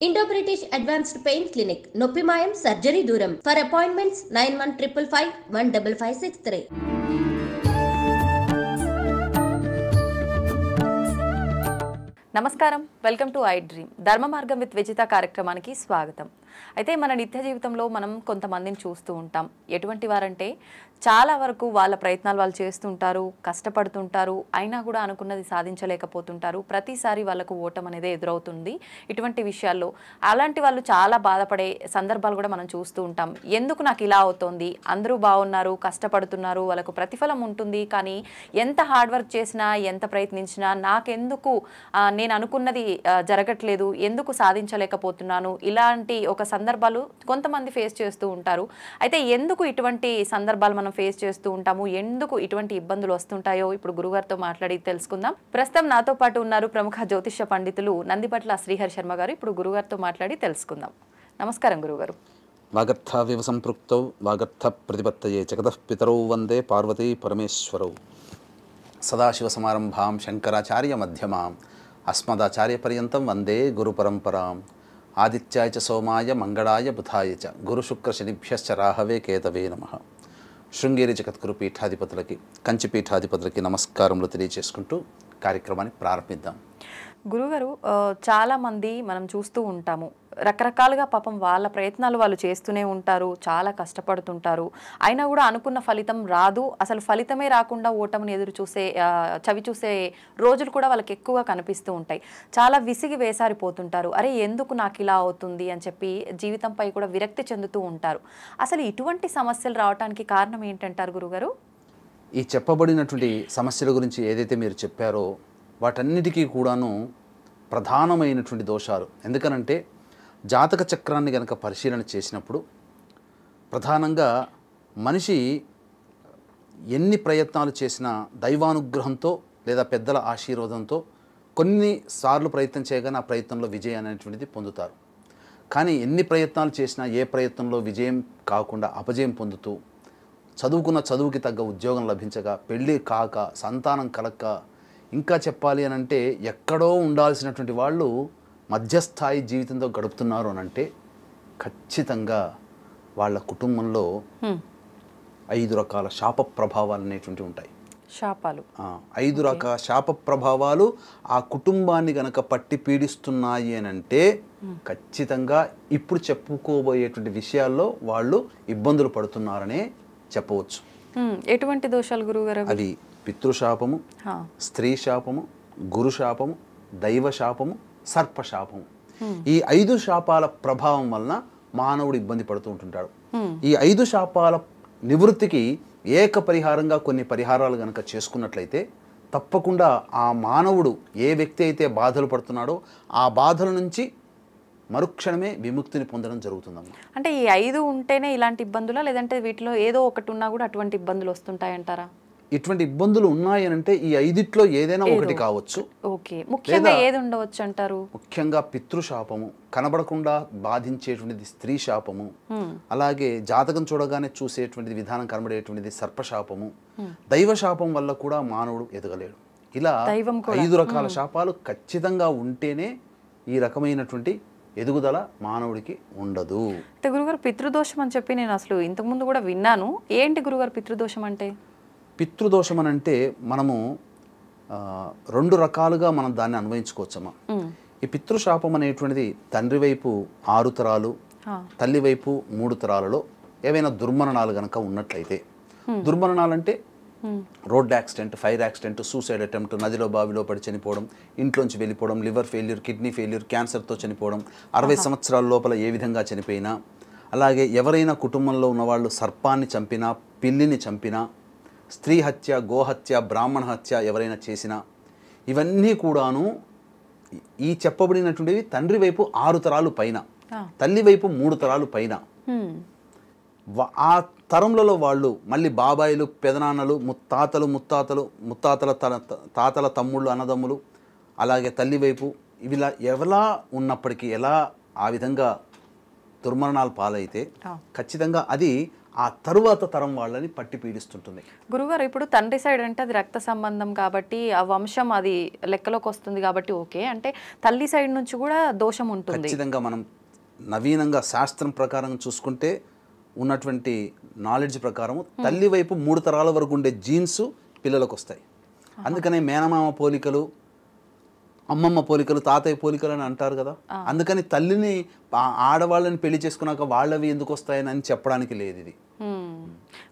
Indo-British Advanced Pain Clinic, Noppimayam Surgery Duram. For appointments 9155 15563. నమస్కారం, welcome to I dream. ధర్మ మార్గం with Vijitha కార్యక్రమానికి స్వాగతం. అయితే మన నిత్య జీవితంలో మనం కొంతమందిని చూస్తూ ఉంటాం. ఎటువంటి వారంటే చాలా వరకు వాళ్ళ ప్రయత్నాలు వాళ్ళు చేస్తుంటారు, కష్టపడుతుంటారు, అయినా కూడా అనుకున్నది సాధించలేకపోతుంటారు. ప్రతిసారి వాళ్ళకు ఓటం అనేది ఎదురవుతుంది. ఇటువంటి విషయాల్లో అలాంటి వాళ్ళు చాలా బాధపడే సందర్భాలు కూడా మనం చూస్తూ ఉంటాం. ఎందుకు నాకు ఇలా అవుతోంది, అందరూ బాగున్నారు, కష్టపడుతున్నారు, వాళ్ళకు ప్రతిఫలం ఉంటుంది, కానీ ఎంత హార్డ్ వర్క్ చేసినా ఎంత ప్రయత్నించినా నాకెందుకు నేను అనుకున్నది జరగట్లేదు, ఎందుకు సాధించలేకపోతున్నాను, ఇలాంటి ఒక సందర్భాలు కొంతమంది ఫేస్ చేస్తూ ఉంటారు. అయితే ఎందుకు ఇటువంటి సందర్భాలు మనం ఫేస్ చేస్తూ ఉంటాము, ఎందుకు ఇటువంటి ఇబ్బందులు వస్తుంటాయో ఇప్పుడు గురుగారితో మాట్లాడి తెలుసుకుందాం. ప్రస్తుతం నాతో పాటు ఉన్నారు ప్రముఖ జ్యోతిష్య పండితులు నందిపట్ల శ్రీహరి శర్మ గారు. ఇప్పుడు గురుగారితో మాట్లాడి తెలుసుకుందాం. నమస్కారం గురుగారు. వాగర్థావివ సంపృక్తౌ వాగర్థ ప్రతిపత్తయే జగతః పితరౌ వందే పార్వతీ పరమేశ్వరౌ. సదాశివ సమారంభాం శంకరాచార్య మధ్యమాం అస్మదాచార్య పర్యంతం వందే గురు పరంపరాం. ఆదిత్యాయ చ సోమాయ మంగళాయ బుధాయ చ గురు శుక్ర శనిభ్యశ్చ రాహవే కేతవే నమః. శృంగేరి జగద్గురు పీఠాధిపతులకి, కంచి పీఠాధిపతులకి నమస్కారములు తెలియజేసుకుంటూ కార్యక్రమాన్ని ప్రారంభిద్దాం. గురుగారు, చాలామంది మనం చూస్తూ ఉంటాము, రకరకాలుగా పాపం వాళ్ళ ప్రయత్నాలు వాళ్ళు చేస్తూనే ఉంటారు, చాలా కష్టపడుతుంటారు, అయినా కూడా అనుకున్న ఫలితం రాదు. అసలు ఫలితమే రాకుండా ఓటమిని చవి చూసే రోజులు కూడా వాళ్ళకి ఎక్కువగా కనిపిస్తూ ఉంటాయి. చాలా విసిగి వేసారిపోతుంటారు. అరే ఎందుకు నాకు ఇలా అవుతుంది అని చెప్పి జీవితంపై కూడా విరక్తి చెందుతూ ఉంటారు. అసలు ఇటువంటి సమస్యలు రావడానికి కారణం ఏంటంటారు గురుగారు? ఈ చెప్పబడినటువంటి సమస్యల గురించి ఏదైతే మీరు చెప్పారో వాటన్నిటికీ కూడాను ప్రధానమైనటువంటి దోషాలు. ఎందుకనంటే జాతక చక్రాన్ని కనుక పరిశీలన చేసినప్పుడు ప్రధానంగా మనిషి ఎన్ని ప్రయత్నాలు చేసినా దైవానుగ్రహంతో లేదా పెద్దల ఆశీర్వాదంతో కొన్నిసార్లు ప్రయత్నం చేయగానే ఆ ప్రయత్నంలో విజయం అనేటువంటిది పొందుతారు. కానీ ఎన్ని ప్రయత్నాలు చేసినా ఏ ప్రయత్నంలో విజయం కాకుండా అపజయం పొందుతూ చదువుకున్న చదువుకి తగ్గ ఉద్యోగం లభించగా, పెళ్ళి కాక, సంతానం కలక్క, ఇంకా చెప్పాలి అని అంటే ఎక్కడో ఉండాల్సినటువంటి వాళ్ళు మధ్యస్థాయి జీవితంతో గడుపుతున్నారు అని అంటే ఖచ్చితంగా వాళ్ళ కుటుంబంలో 5 రకాల శాప ప్రభావాలు అనేటువంటివి ఉంటాయి. శాపాలు 5 రకాల శాప ప్రభావాలు ఆ కుటుంబాన్ని గనక పట్టి పీడిస్తున్నాయి అని అంటే ఖచ్చితంగా ఇప్పుడు చెప్పుకోబోయేటువంటి విషయాల్లో వాళ్ళు ఇబ్బందులు పడుతున్నారనే చెప్పవచ్చు. ఎటువంటి దోషాలు గురుగారు? అది పితృశాపము, స్త్రీ శాపము, గురు శాపము, దైవ శాపము, సర్పశాపము. ఈ 5 శాపాల ప్రభావం వలన మానవుడు ఇబ్బంది పడుతూ ఉంటుంటాడు. ఈ 5 శాపాల నివృత్తికి ఏక పరిహారంగా కొన్ని పరిహారాలు గనక చేసుకున్నట్లయితే తప్పకుండా ఆ మానవుడు ఏ వ్యక్తి అయితే బాధలు పడుతున్నాడో ఆ బాధల నుంచి మరుక్షణమే విముక్తిని పొందడం జరుగుతుందమ్మా. అంటే ఈ 5 ఉంటేనే ఇలాంటి ఇబ్బందులా, లేదంటే వీటిలో ఏదో ఒకటి ఉన్నా కూడా అటువంటి ఇబ్బందులు వస్తుంటాయంటారా? ఇటువంటి ఇబ్బందులు ఉన్నాయనంటే ఈ 5లో ఏదైనా ఒకటి కావచ్చు. ఓకే, ముఖ్యంగా ఏది ఉండవచ్చు అంటారు? ముఖ్యంగా పితృశాపము, కనబడకుండా బాధించేటువంటిది స్త్రీ శాపము, అలాగే జాతకం చూడగానే చూసేటువంటిది విధానం కనబడేటువంటిది సర్పశాపము, దైవ శాపం వల్ల కూడా మానవుడు ఎదగలేడు. ఇలా 5 రకాల శాపాలు ఖచ్చితంగా ఉంటేనే ఈ రకమైనటువంటి ఎదుగుదల మానవుడికి ఉండదు. అంటే గురుగారు పితృదోషం అని చెప్పి నేను అసలు ఇంతకుముందు కూడా విన్నాను. ఏంటి గురుగారు పితృదోషం అంటే? పితృదోషం అని అంటే మనము 2 రకాలుగా మనం దాన్ని అన్వయించుకోవచ్చమ్మా. ఈ పితృశాపం అనేటువంటిది తండ్రి వైపు 6 తరాలు, తల్లి వైపు 3 తరాలలో ఏవైనా దుర్మరణాలు గనక ఉన్నట్లయితే, దుర్మరణాలంటే road accident, fire accident, suicide attempt, నదిలో బావిలో పడి చనిపోవడం, ఇంట్లోంచి వెళ్ళిపోవడం, లివర్ ఫెయిల్యూర్, కిడ్నీ ఫెయిల్యూర్, క్యాన్సర్తో చనిపోవడం, 60 సంవత్సరాల లోపల ఏ విధంగా చనిపోయినా, అలాగే ఎవరైనా కుటుంబంలో ఉన్నవాళ్ళు సర్పాన్ని చంపినా, పిల్లిని చంపినా, స్త్రీ హత్య, గోహత్య, బ్రాహ్మణ హత్య ఎవరైనా చేసినా, ఇవన్నీ కూడాను ఈ చెప్పబడినటువంటివి తండ్రి వైపు 6 తరాలు పైన, తల్లి వైపు 3 తరాలు పైన. ఆ తరంలో వాళ్ళు మళ్ళీ బాబాయిలు, పెదనాన్నలు, ముత్తాతల తాతల తమ్ముళ్ళు, అన్నదమ్ములు, అలాగే తల్లి వైపు ఇవిలా ఎవలా ఉన్నప్పటికీ ఎలా ఆ విధంగా దుర్మరణాలు పాలైతే ఖచ్చితంగా అది ఆ తరువాత తరం వాళ్ళని పట్టి పీడిస్తుంటుంది. గురుగారు ఇప్పుడు తండ్రి సైడ్ అంటే అది రక్త సంబంధం కాబట్టి ఆ వంశం అది లెక్కలోకి వస్తుంది కాబట్టి ఓకే, అంటే తల్లి సైడ్ నుంచి కూడా దోషం ఉంటుంది. ఖచ్చితంగా మనం నవీనంగా శాస్త్రం ప్రకారం చూసుకుంటే ఉన్నటువంటి నాలెడ్జ్ ప్రకారం తల్లి వైపు 3 తరాల వరకు ఉండే జీన్స్ పిల్లలకు వస్తాయి. అందుకనే మేనమామ పోలికలు, అమ్మమ్మ పోలికలు, తాతయ్య పోలికలు అని అంటారు కదా. అందుకని తల్లిని ఆడవాళ్ళని పెళ్లి చేసుకున్నాక వాళ్ళవి ఎందుకు వస్తాయని అని చెప్పడానికి లేదు. ఇది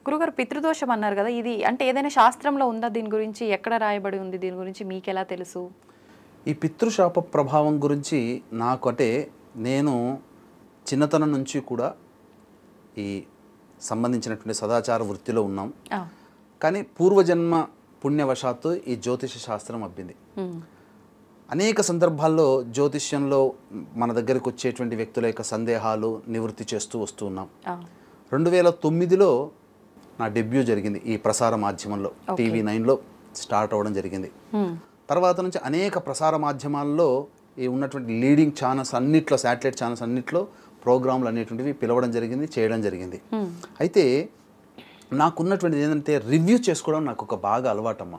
గురుగారు పితృదోషం అన్నారు కదా, ఇది అంటే ఏదైనా శాస్త్రంలో ఉందా దీని గురించి? ఎక్కడ రాయబడి ఉంది దీని గురించి? మీకు ఎలా తెలుసు? ఈ పితృశాప ప్రభావం గురించి నాకు అంటే నేను చిన్నతనం నుంచి కూడా ఈ సంబంధించినటువంటి సదాచార వృత్తిలో ఉన్నాం. కానీ పూర్వజన్మ పుణ్యవశాత్తు ఈ జ్యోతిష శాస్త్రం అబ్బింది. అనేక సందర్భాల్లో జ్యోతిష్యంలో మన దగ్గరికి వచ్చేటువంటి వ్యక్తుల యొక్క సందేహాలు నివృత్తి చేస్తూ వస్తూ ఉన్నాం. 2009లో నా డెబ్యూ జరిగింది ఈ ప్రసార మాధ్యమంలో, టీవీ 9లో స్టార్ట్ అవ్వడం జరిగింది. తర్వాత నుంచి అనేక ప్రసార మాధ్యమాల్లో ఈ ఉన్నటువంటి లీడింగ్ ఛానల్స్ అన్నిట్లో, శాటిలైట్ ఛానల్స్ అన్నిట్లో ప్రోగ్రాంలు అనేటువంటివి పిలవడం జరిగింది, చేయడం జరిగింది. అయితే నాకున్నటువంటిది ఏంటంటే రివ్యూ చేసుకోవడం నాకు ఒక బాగా అలవాటమ్మా.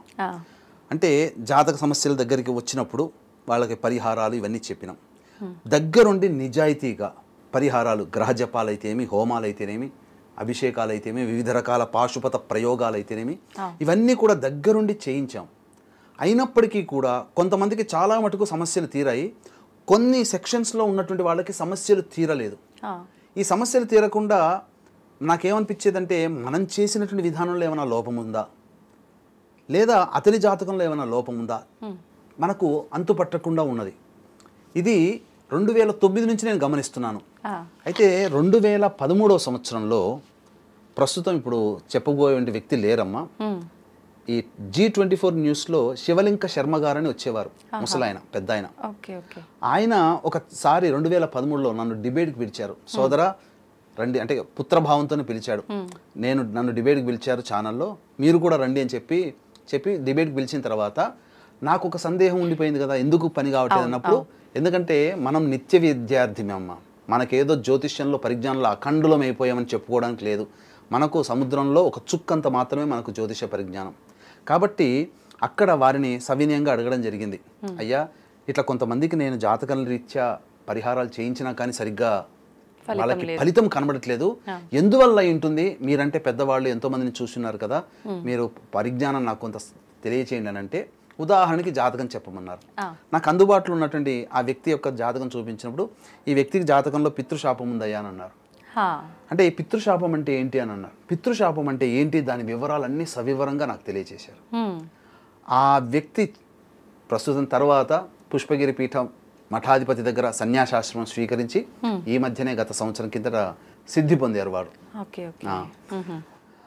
అంటే జాతక సమస్యల దగ్గరికి వచ్చినప్పుడు వాళ్ళకి పరిహారాలు ఇవన్నీ చెప్పినాం. దగ్గరుండి నిజాయితీగా పరిహారాలు, గ్రహ జపాలు అయితేనేమి, హోమాలు అయితేనేమి, అభిషేకాలు అయితేనేమి, వివిధ రకాల పాశుపత ప్రయోగాలు అయితేనేమి, ఇవన్నీ కూడా దగ్గరుండి చేయించాం. అయినప్పటికీ కూడా కొంతమందికి చాలా మటుకు సమస్యలు తీరాయి, కొన్ని సెక్షన్స్లో ఉన్నటువంటి వాళ్ళకి సమస్యలు తీరలేదు. ఈ సమస్యలు తీరకుండా నాకేమనిపించేదంటే మనం చేసినటువంటి విధానంలో ఏమైనా లోపం ఉందా, లేదా అతని జాతకంలో ఏమైనా లోపం ఉందా, మనకు అంతుపట్టకుండా ఉన్నది. ఇది 2009 నుంచి నేను గమనిస్తున్నాను. అయితే 2013వ సంవత్సరంలో ప్రస్తుతం ఇప్పుడు చెప్పబోయే వ్యక్తి లేరమ్మా. ఈ G24 న్యూస్లో శివలింక శర్మ గారని వచ్చేవారు, ముసలాయన, పెద్ద ఆయన. ఆయన ఒకసారి 2013లో నన్ను డిబేట్కి పిలిచారు. సోదరా రండి అంటే పుత్రభావంతో పిలిచాడు. నన్ను డిబేట్కి పిలిచారు ఛానల్లో, మీరు కూడా రండి అని చెప్పి డిబేట్కి పిలిచిన తర్వాత నాకు ఒక సందేహం ఉండిపోయింది కదా, ఎందుకు పని కావట్లేదు అన్నప్పుడు, ఎందుకంటే మనం నిత్య విద్యార్థిమే అమ్మ, మనకేదో జ్యోతిష్యంలో పరిజ్ఞానంలో అఖండులం అయిపోయామని చెప్పుకోవడానికి లేదు. మనకు సముద్రంలో ఒక చుక్కంత మాత్రమే మనకు జ్యోతిష పరిజ్ఞానం. కాబట్టి అక్కడ వారిని సవినయంగా అడగడం జరిగింది. అయ్యా ఇట్లా కొంతమందికి నేను జాతకాల రీత్యా పరిహారాలు చేయించినా కానీ సరిగ్గా వాళ్ళకి ఫలితం కనబడట్లేదు, ఎందువల్ల ఉంటుంది? మీరంటే పెద్దవాళ్ళు ఎంతో మందిని చూస్తున్నారు కదా, మీరు పరిజ్ఞానం నాకు కొంత తెలియచేయండి అని అంటే, ఉదాహరణకి జాతకం చెప్పమన్నారు. నాకు అందుబాటులో ఉన్నటువంటి ఆ వ్యక్తి యొక్క జాతకం చూపించినప్పుడు, ఈ వ్యక్తికి జాతకంలో పితృశాపం ఉందయ్యా అని అన్నారు. అంటే ఈ పితృశాపం అంటే ఏంటి అని అన్నారు. పితృశాపం అంటే ఏంటి, దాని వివరాలన్నీ సవివరంగా నాకు తెలియజేశారు. ఆ వ్యక్తి ప్రస్తుతం తర్వాత పుష్పగిరి పీఠం మఠాధిపతి దగ్గర సన్యాసాశ్రమం స్వీకరించి ఈ మధ్యనే గత సంవత్సరం కిందట సిద్ధి పొందారు వాడు.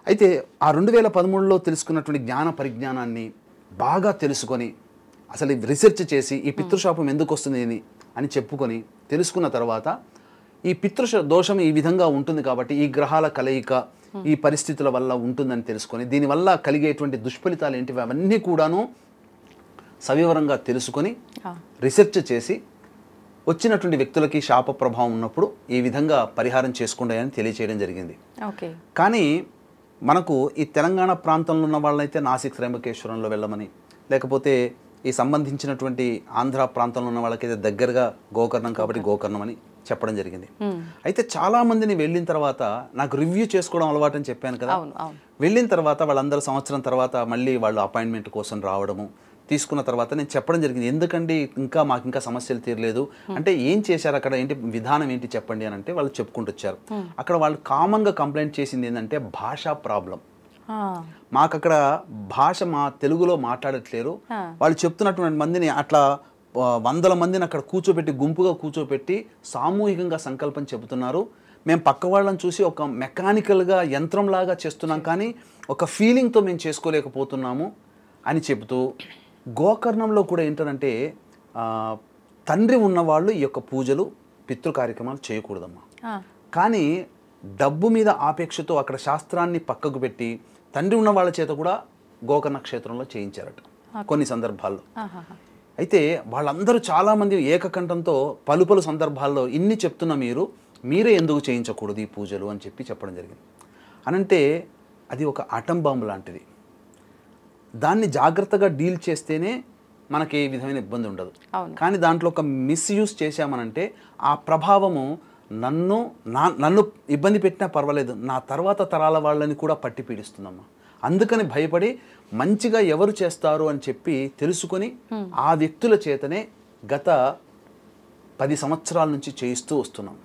అయితే ఆ 2013లో తెలుసుకున్నటువంటి జ్ఞాన పరిజ్ఞానాన్ని బాగా తెలుసుకొని, అసలు రీసెర్చ్ చేసి ఈ పితృశాపం ఎందుకు వస్తుంది అని చెప్పుకొని తెలుసుకున్న తర్వాత, ఈ దోషం ఈ విధంగా ఉంటుంది కాబట్టి ఈ గ్రహాల కలయిక ఈ పరిస్థితుల వల్ల ఉంటుందని తెలుసుకొని, దీనివల్ల కలిగేటువంటి దుష్ఫలితాలు ఏంటివి అవన్నీ కూడాను సవివరంగా తెలుసుకొని రీసెర్చ్ చేసి వచ్చినటువంటి వ్యక్తులకి శాప ప్రభావం ఉన్నప్పుడు ఈ విధంగా పరిహారం చేసుకోండి అని తెలియచేయడం జరిగింది. కానీ మనకు ఈ తెలంగాణ ప్రాంతంలో ఉన్న వాళ్ళైతే నాసిక్ త్రయంబకేశ్వరంలో వెళ్ళమని, లేకపోతే ఈ సంబంధించినటువంటి ఆంధ్ర ప్రాంతంలో ఉన్న వాళ్ళకైతే దగ్గరగా గోకర్ణం కాబట్టి గోకర్ణం అని చెప్పడం జరిగింది. అయితే చాలా మందిని వెళ్ళిన తర్వాత నాకు రివ్యూ చేసుకోవడం అలవాటు అని చెప్పాను కదా, వెళ్ళిన తర్వాత వాళ్ళందరూ సంవత్సరం తర్వాత మళ్ళీ వాళ్ళు అపాయింట్మెంట్ కోసం రావడము, తీసుకున్న తర్వాత నేను చెప్పడం జరిగింది, ఎందుకండి మాకు ఇంకా సమస్యలు తీరలేదు అంటే, ఏం చేశారు అక్కడ, ఏంటి విధానం ఏంటి చెప్పండి అని అంటే వాళ్ళు చెప్పుకుంటూ వచ్చారు. అక్కడ వాళ్ళు కామన్గా కంప్లైంట్ చేసింది ఏంటంటే భాషా ప్రాబ్లం. మాకు అక్కడ భాష మా తెలుగులో మాట్లాడట్లేరు, వాళ్ళు చెప్తున్నటువంటి మందిని అట్లా 100 మందిని అక్కడ కూర్చోబెట్టి, గుంపుగా కూర్చోబెట్టి సామూహికంగా సంకల్పం చెబుతున్నారు. మేము పక్క వాళ్ళని చూసి ఒక మెకానికల్గా యంత్రంలాగా చేస్తున్నాం, కానీ ఒక ఫీలింగ్తో మేము చేసుకోలేకపోతున్నాము అని చెబుతూ, గోకర్ణంలో కూడా ఏంటంటే తండ్రి ఉన్నవాళ్ళు ఈ యొక్క పూజలు పితృ కార్యక్రమాలు చేయకూడదమ్మా. కానీ డబ్బు మీద ఆపేక్షతో అక్కడ శాస్త్రాన్ని పక్కకు పెట్టి తండ్రి ఉన్న వాళ్ళ చేత కూడా గోకర్ణ క్షేత్రంలో చేయించారట కొన్ని సందర్భాల్లో. అయితే వాళ్ళందరూ చాలామంది ఏకకంఠంతో పలు సందర్భాల్లో ఇన్ని చెప్తున్న మీరే ఎందుకు చేయించకూడదు ఈ పూజలు అని చెప్పడం జరిగింది. అనంటే అది ఒక ఆటం బాంబు లాంటిది. దాన్ని జాగ్రత్తగా డీల్ చేస్తేనే మనకి ఏ విధమైన ఇబ్బంది ఉండదు. కానీ దాంట్లో ఒక మిస్యూజ్ చేశామనంటే ఆ ప్రభావము నన్ను ఇబ్బంది పెట్టినా పర్వాలేదు, నా తర్వాత తరాల వాళ్ళని కూడా పట్టి పీడిస్తుందమ్మా. అందుకని భయపడి మంచిగా ఎవరు చేస్తారు అని చెప్పి తెలుసుకొని ఆ వ్యక్తుల చేతనే గత 10 సంవత్సరాల నుంచి చేయిస్తూ వస్తున్నాం.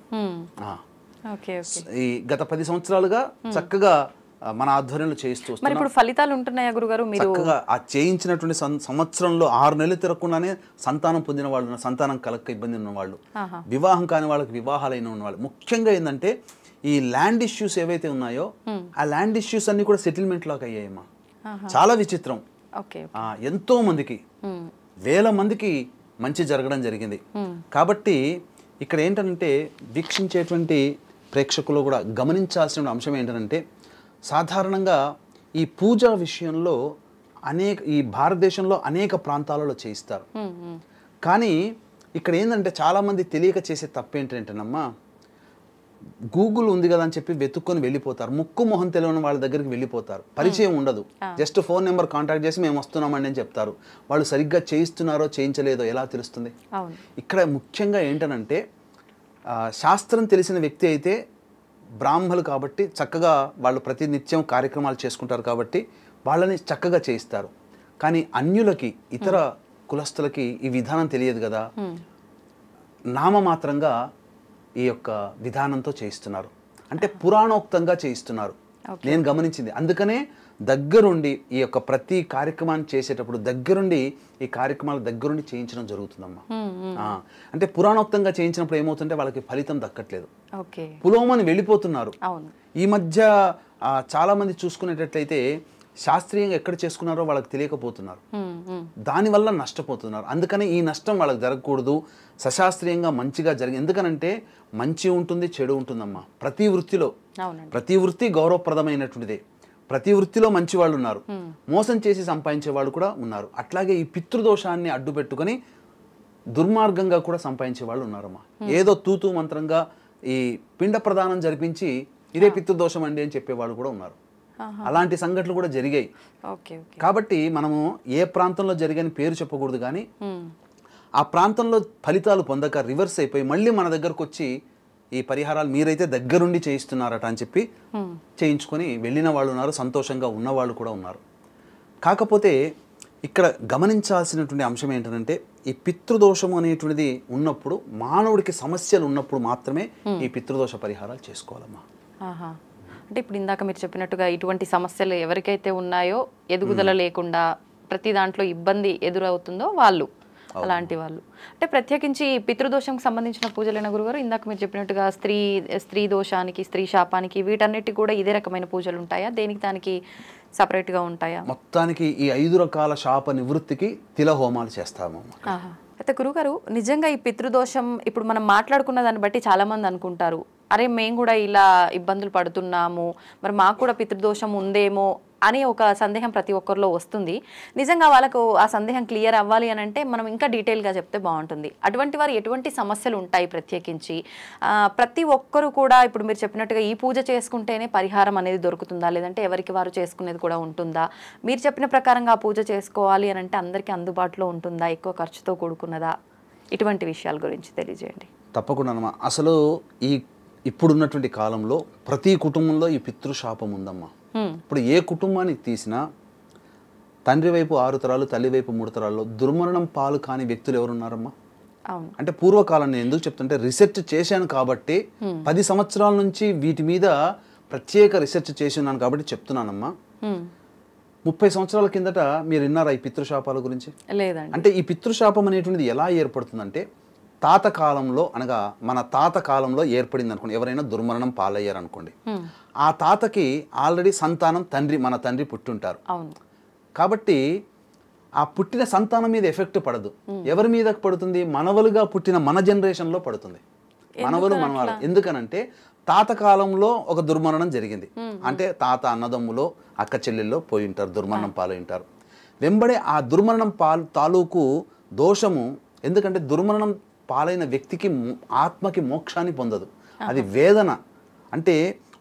ఈ గత 10 సంవత్సరాలుగా చక్కగా మన ఆధ్వర్యంలో చేయిస్తూ వస్తున్నాం. ఇప్పుడు ఫలితాలు ఉంటున్నాయా గురుగారు? మీరు చక్కగా ఆ చేయించినటువంటి సంవత్సరంలో 6 నెలలు తిరగకుండానే సంతానం పొందిన వాళ్ళు, సంతానం కలక్క ఇబ్బంది ఉన్న వాళ్ళు, వివాహం కాని వాళ్ళకి వివాహాలైన ఉన్న వాళ్ళు, ముఖ్యంగా ఏంటంటే ఈ ల్యాండ్ ఇష్యూస్ ఏవైతే ఉన్నాయో ఆ ల్యాండ్ ఇష్యూస్ అన్ని కూడా సెటిల్మెంట్ లాగా అయ్యాయమ్మా. చాలా విచిత్రం. ఎంతో మందికి, వేల మందికి మంచి జరగడం జరిగింది. కాబట్టి ఇక్కడ ఏంటంటే వీక్షించేటువంటి ప్రేక్షకులు కూడా గమనించాల్సిన అంశం ఏంటంటే సాధారణంగా ఈ పూజా విషయంలో ఈ భారతదేశంలో అనేక ప్రాంతాలలో చేయిస్తారు. కానీ ఇక్కడ ఏంటంటే చాలామంది తెలియక చేసే తప్పు ఏంటంటేనమ్మా, గూగుల్ ఉంది కదా అని చెప్పి వెతుక్కొని వెళ్ళిపోతారు. ముక్కు మొహం తెలియని వాళ్ళ దగ్గరికి వెళ్ళిపోతారు. పరిచయం ఉండదు. జస్ట్ ఫోన్ నెంబర్ కాంటాక్ట్ చేసి మేము వస్తున్నామండి అని చెప్తారు. వాళ్ళు సరిగ్గా చేయిస్తున్నారో చేయించలేదో ఎలా తెలుస్తుంది? ఇక్కడ ముఖ్యంగా ఏంటనంటే శాస్త్రం తెలిసిన వ్యక్తి అయితే బ్రాహ్మలు కాబట్టి చక్కగా వాళ్ళు ప్రతినిత్యం కార్యక్రమాలు చేసుకుంటారు కాబట్టి వాళ్ళని చక్కగా చేయిస్తారు. కానీ అన్యులకి, ఇతర కులస్తులకి ఈ విధానం తెలియదు కదా, నామమాత్రంగా ఈ యొక్క విధానంతో చేయిస్తున్నారు. అంటే పురాణోక్తంగా చేయిస్తున్నారు. నేను గమనించింది. అందుకనే దగ్గరుండి ఈ యొక్క ప్రతి కార్యక్రమాన్ని చేసేటప్పుడు దగ్గరుండి ఈ కార్యక్రమాలు దగ్గరుండి చేయించడం జరుగుతుందమ్మా. అంటే పురాణోక్తంగా చేయించినప్పుడు ఏమవుతుంటే వాళ్ళకి ఫలితం దక్కట్లేదు, పులోమని వెళ్ళిపోతున్నారు. ఈ మధ్య చాలా మంది చూసుకునేటట్లయితే శాస్త్రీయంగా ఎక్కడ చేసుకున్నారో వాళ్ళకి తెలియకపోతున్నారు, దానివల్ల నష్టపోతున్నారు. అందుకని ఈ నష్టం వాళ్ళకి జరగకూడదు, సశాస్త్రీయంగా మంచిగా జరిగి. ఎందుకనంటే మంచి ఉంటుంది, చెడు ఉంటుందమ్మా. ప్రతి వృత్తి గౌరవప్రదమైనటువంటిదే. ప్రతి వృత్తిలో మంచి వాళ్ళు ఉన్నారు, మోసం చేసి సంపాదించే వాళ్ళు కూడా ఉన్నారు. అట్లాగే ఈ పితృదోషాన్ని అడ్డు పెట్టుకొని దుర్మార్గంగా కూడా సంపాదించే వాళ్ళు ఉన్నారమ్మా. ఏదో తూతూ మంత్రంగా ఈ పిండ ప్రదానం జరిపించి ఇదే పితృదోషం అండి అని చెప్పేవాళ్ళు కూడా ఉన్నారు. అలాంటి సంఘటనలు కూడా జరిగాయి. కాబట్టి మనము ఏ ప్రాంతంలో జరిగని పేరు చెప్పకూడదు, కానీ ఆ ప్రాంతంలో ఫలితాలు పొందక రివర్స్ అయిపోయి మళ్ళీ మన దగ్గరకు వచ్చి ఈ పరిహారాలు మీరైతే దగ్గరుండి చేయిస్తున్నారట అని చెప్పి చేయించుకొని వెళ్ళిన వాళ్ళు ఉన్నారు, సంతోషంగా ఉన్నవాళ్ళు కూడా ఉన్నారు. కాకపోతే ఇక్కడ గమనించాల్సినటువంటి అంశం ఏంటంటే ఈ పితృదోషము అనేటువంటిది ఉన్నప్పుడు, మానవుడికి సమస్యలు ఉన్నప్పుడు మాత్రమే ఈ పితృదోష పరిహారాలు చేసుకోవాలమ్మా. అంటే ఇప్పుడు ఇందాక మీరు చెప్పినట్టుగా ఇటువంటి సమస్యలు ఎవరికైతే ఉన్నాయో, ఎదుగుదల లేకుండా ప్రతి దాంట్లో ఇబ్బంది ఎదురవుతుందో వాళ్ళు, అలాంటి వాళ్ళు అంటే ప్రత్యేకించి పితృదోషంకి సంబంధించిన పూజలైన గురుగారు, ఇందాక మీరు చెప్పినట్టుగా స్త్రీ దోషానికి, స్త్రీ శాపానికి, వీటన్నిటికి కూడా ఇదే రకమైన పూజలు ఉంటాయా? దేనికి దానికి సపరేట్గా ఉంటాయా? మొత్తానికి ఈ 5 రకాల శాప నివృత్తికి తిల హోమాలు చేస్తాము. అయితే గురుగారు, నిజంగా ఈ పితృదోషం ఇప్పుడు మనం మాట్లాడుకున్న దాన్ని బట్టి చాలామంది అనుకుంటారు, అరే మేము కూడా ఇలా ఇబ్బందులు పడుతున్నాము, మరి మాకు కూడా పితృదోషం ఉందేమో అని ఒక సందేహం ప్రతి ఒక్కరిలో వస్తుంది. నిజంగా వాళ్ళకు ఆ సందేహం క్లియర్ అవ్వాలి అని అంటే మనం ఇంకా డీటెయిల్గా చెప్తే బాగుంటుంది. అటువంటి వారు ఎటువంటి సమస్యలు ఉంటాయి ప్రత్యేకించి? ప్రతి ఒక్కరు కూడా ఇప్పుడు మీరు చెప్పినట్టుగా ఈ పూజ చేసుకుంటేనే పరిహారం అనేది దొరుకుతుందా, లేదంటే ఎవరికి వారు చేసుకునేది కూడా ఉంటుందా? మీరు చెప్పిన ప్రకారంగా ఆ పూజ చేసుకోవాలి అని అంటే అందరికీ అందుబాటులో ఉంటుందా, ఎక్కువ ఖర్చుతో కూడుకున్నదా? ఇటువంటి విషయాల గురించి తెలియజేయండి. తప్పకుండా. అసలు ఇప్పుడున్నటువంటి కాలంలో ప్రతి కుటుంబంలో ఈ పితృశాపం ఉందమ్మా. ఇప్పుడు ఏ కుటుంబానికి తీసినా తండ్రి వైపు 6 తరాలు, తల్లి వైపు 3 తరాల్లో దుర్మరణం పాలు కాని వ్యక్తులు ఎవరున్నారమ్మా? అంటే పూర్వకాలం నేను ఎందుకు చెప్తుంటే రీసెర్చ్ చేశాను కాబట్టి 10 సంవత్సరాల నుంచి వీటి మీద ప్రత్యేక రీసెర్చ్ చేసి ఉన్నాను కాబట్టి చెప్తున్నానమ్మా. 30 సంవత్సరాల కిందట మీరు విన్నారా ఈ పితృశాపాల గురించి? లేదండి. అంటే ఈ పితృశాపం అనేటువంటిది ఎలా ఏర్పడుతుందంటే తాత కాలంలో, అనగా మన తాత కాలంలో ఏర్పడింది అనుకోండి. ఎవరైనా దుర్మరణం పాలయ్యారు అనుకోండి, ఆ తాతకి ఆల్రెడీ సంతానం మన తండ్రి పుట్టుంటారు. కాబట్టి ఆ పుట్టిన సంతానం మీద ఎఫెక్ట్ పడదు. ఎవరి మీద పడుతుంది? మనవలుగా పుట్టిన మన జనరేషన్లో పడుతుంది. మనవాళ్ళు. ఎందుకనంటే తాత కాలంలో ఒక దుర్మరణం జరిగింది అంటే తాత అన్నదమ్ములో, అక్క చెల్లెల్లో పోయి ఉంటారు, దుర్మరణం పాలై ఉంటారు. వెంబడే ఆ దుర్మరణం తాలూకు దోషము, ఎందుకంటే దుర్మరణం పాలైన వ్యక్తికి ఆత్మకి మోక్షాన్ని పొందదు, అది వేదన. అంటే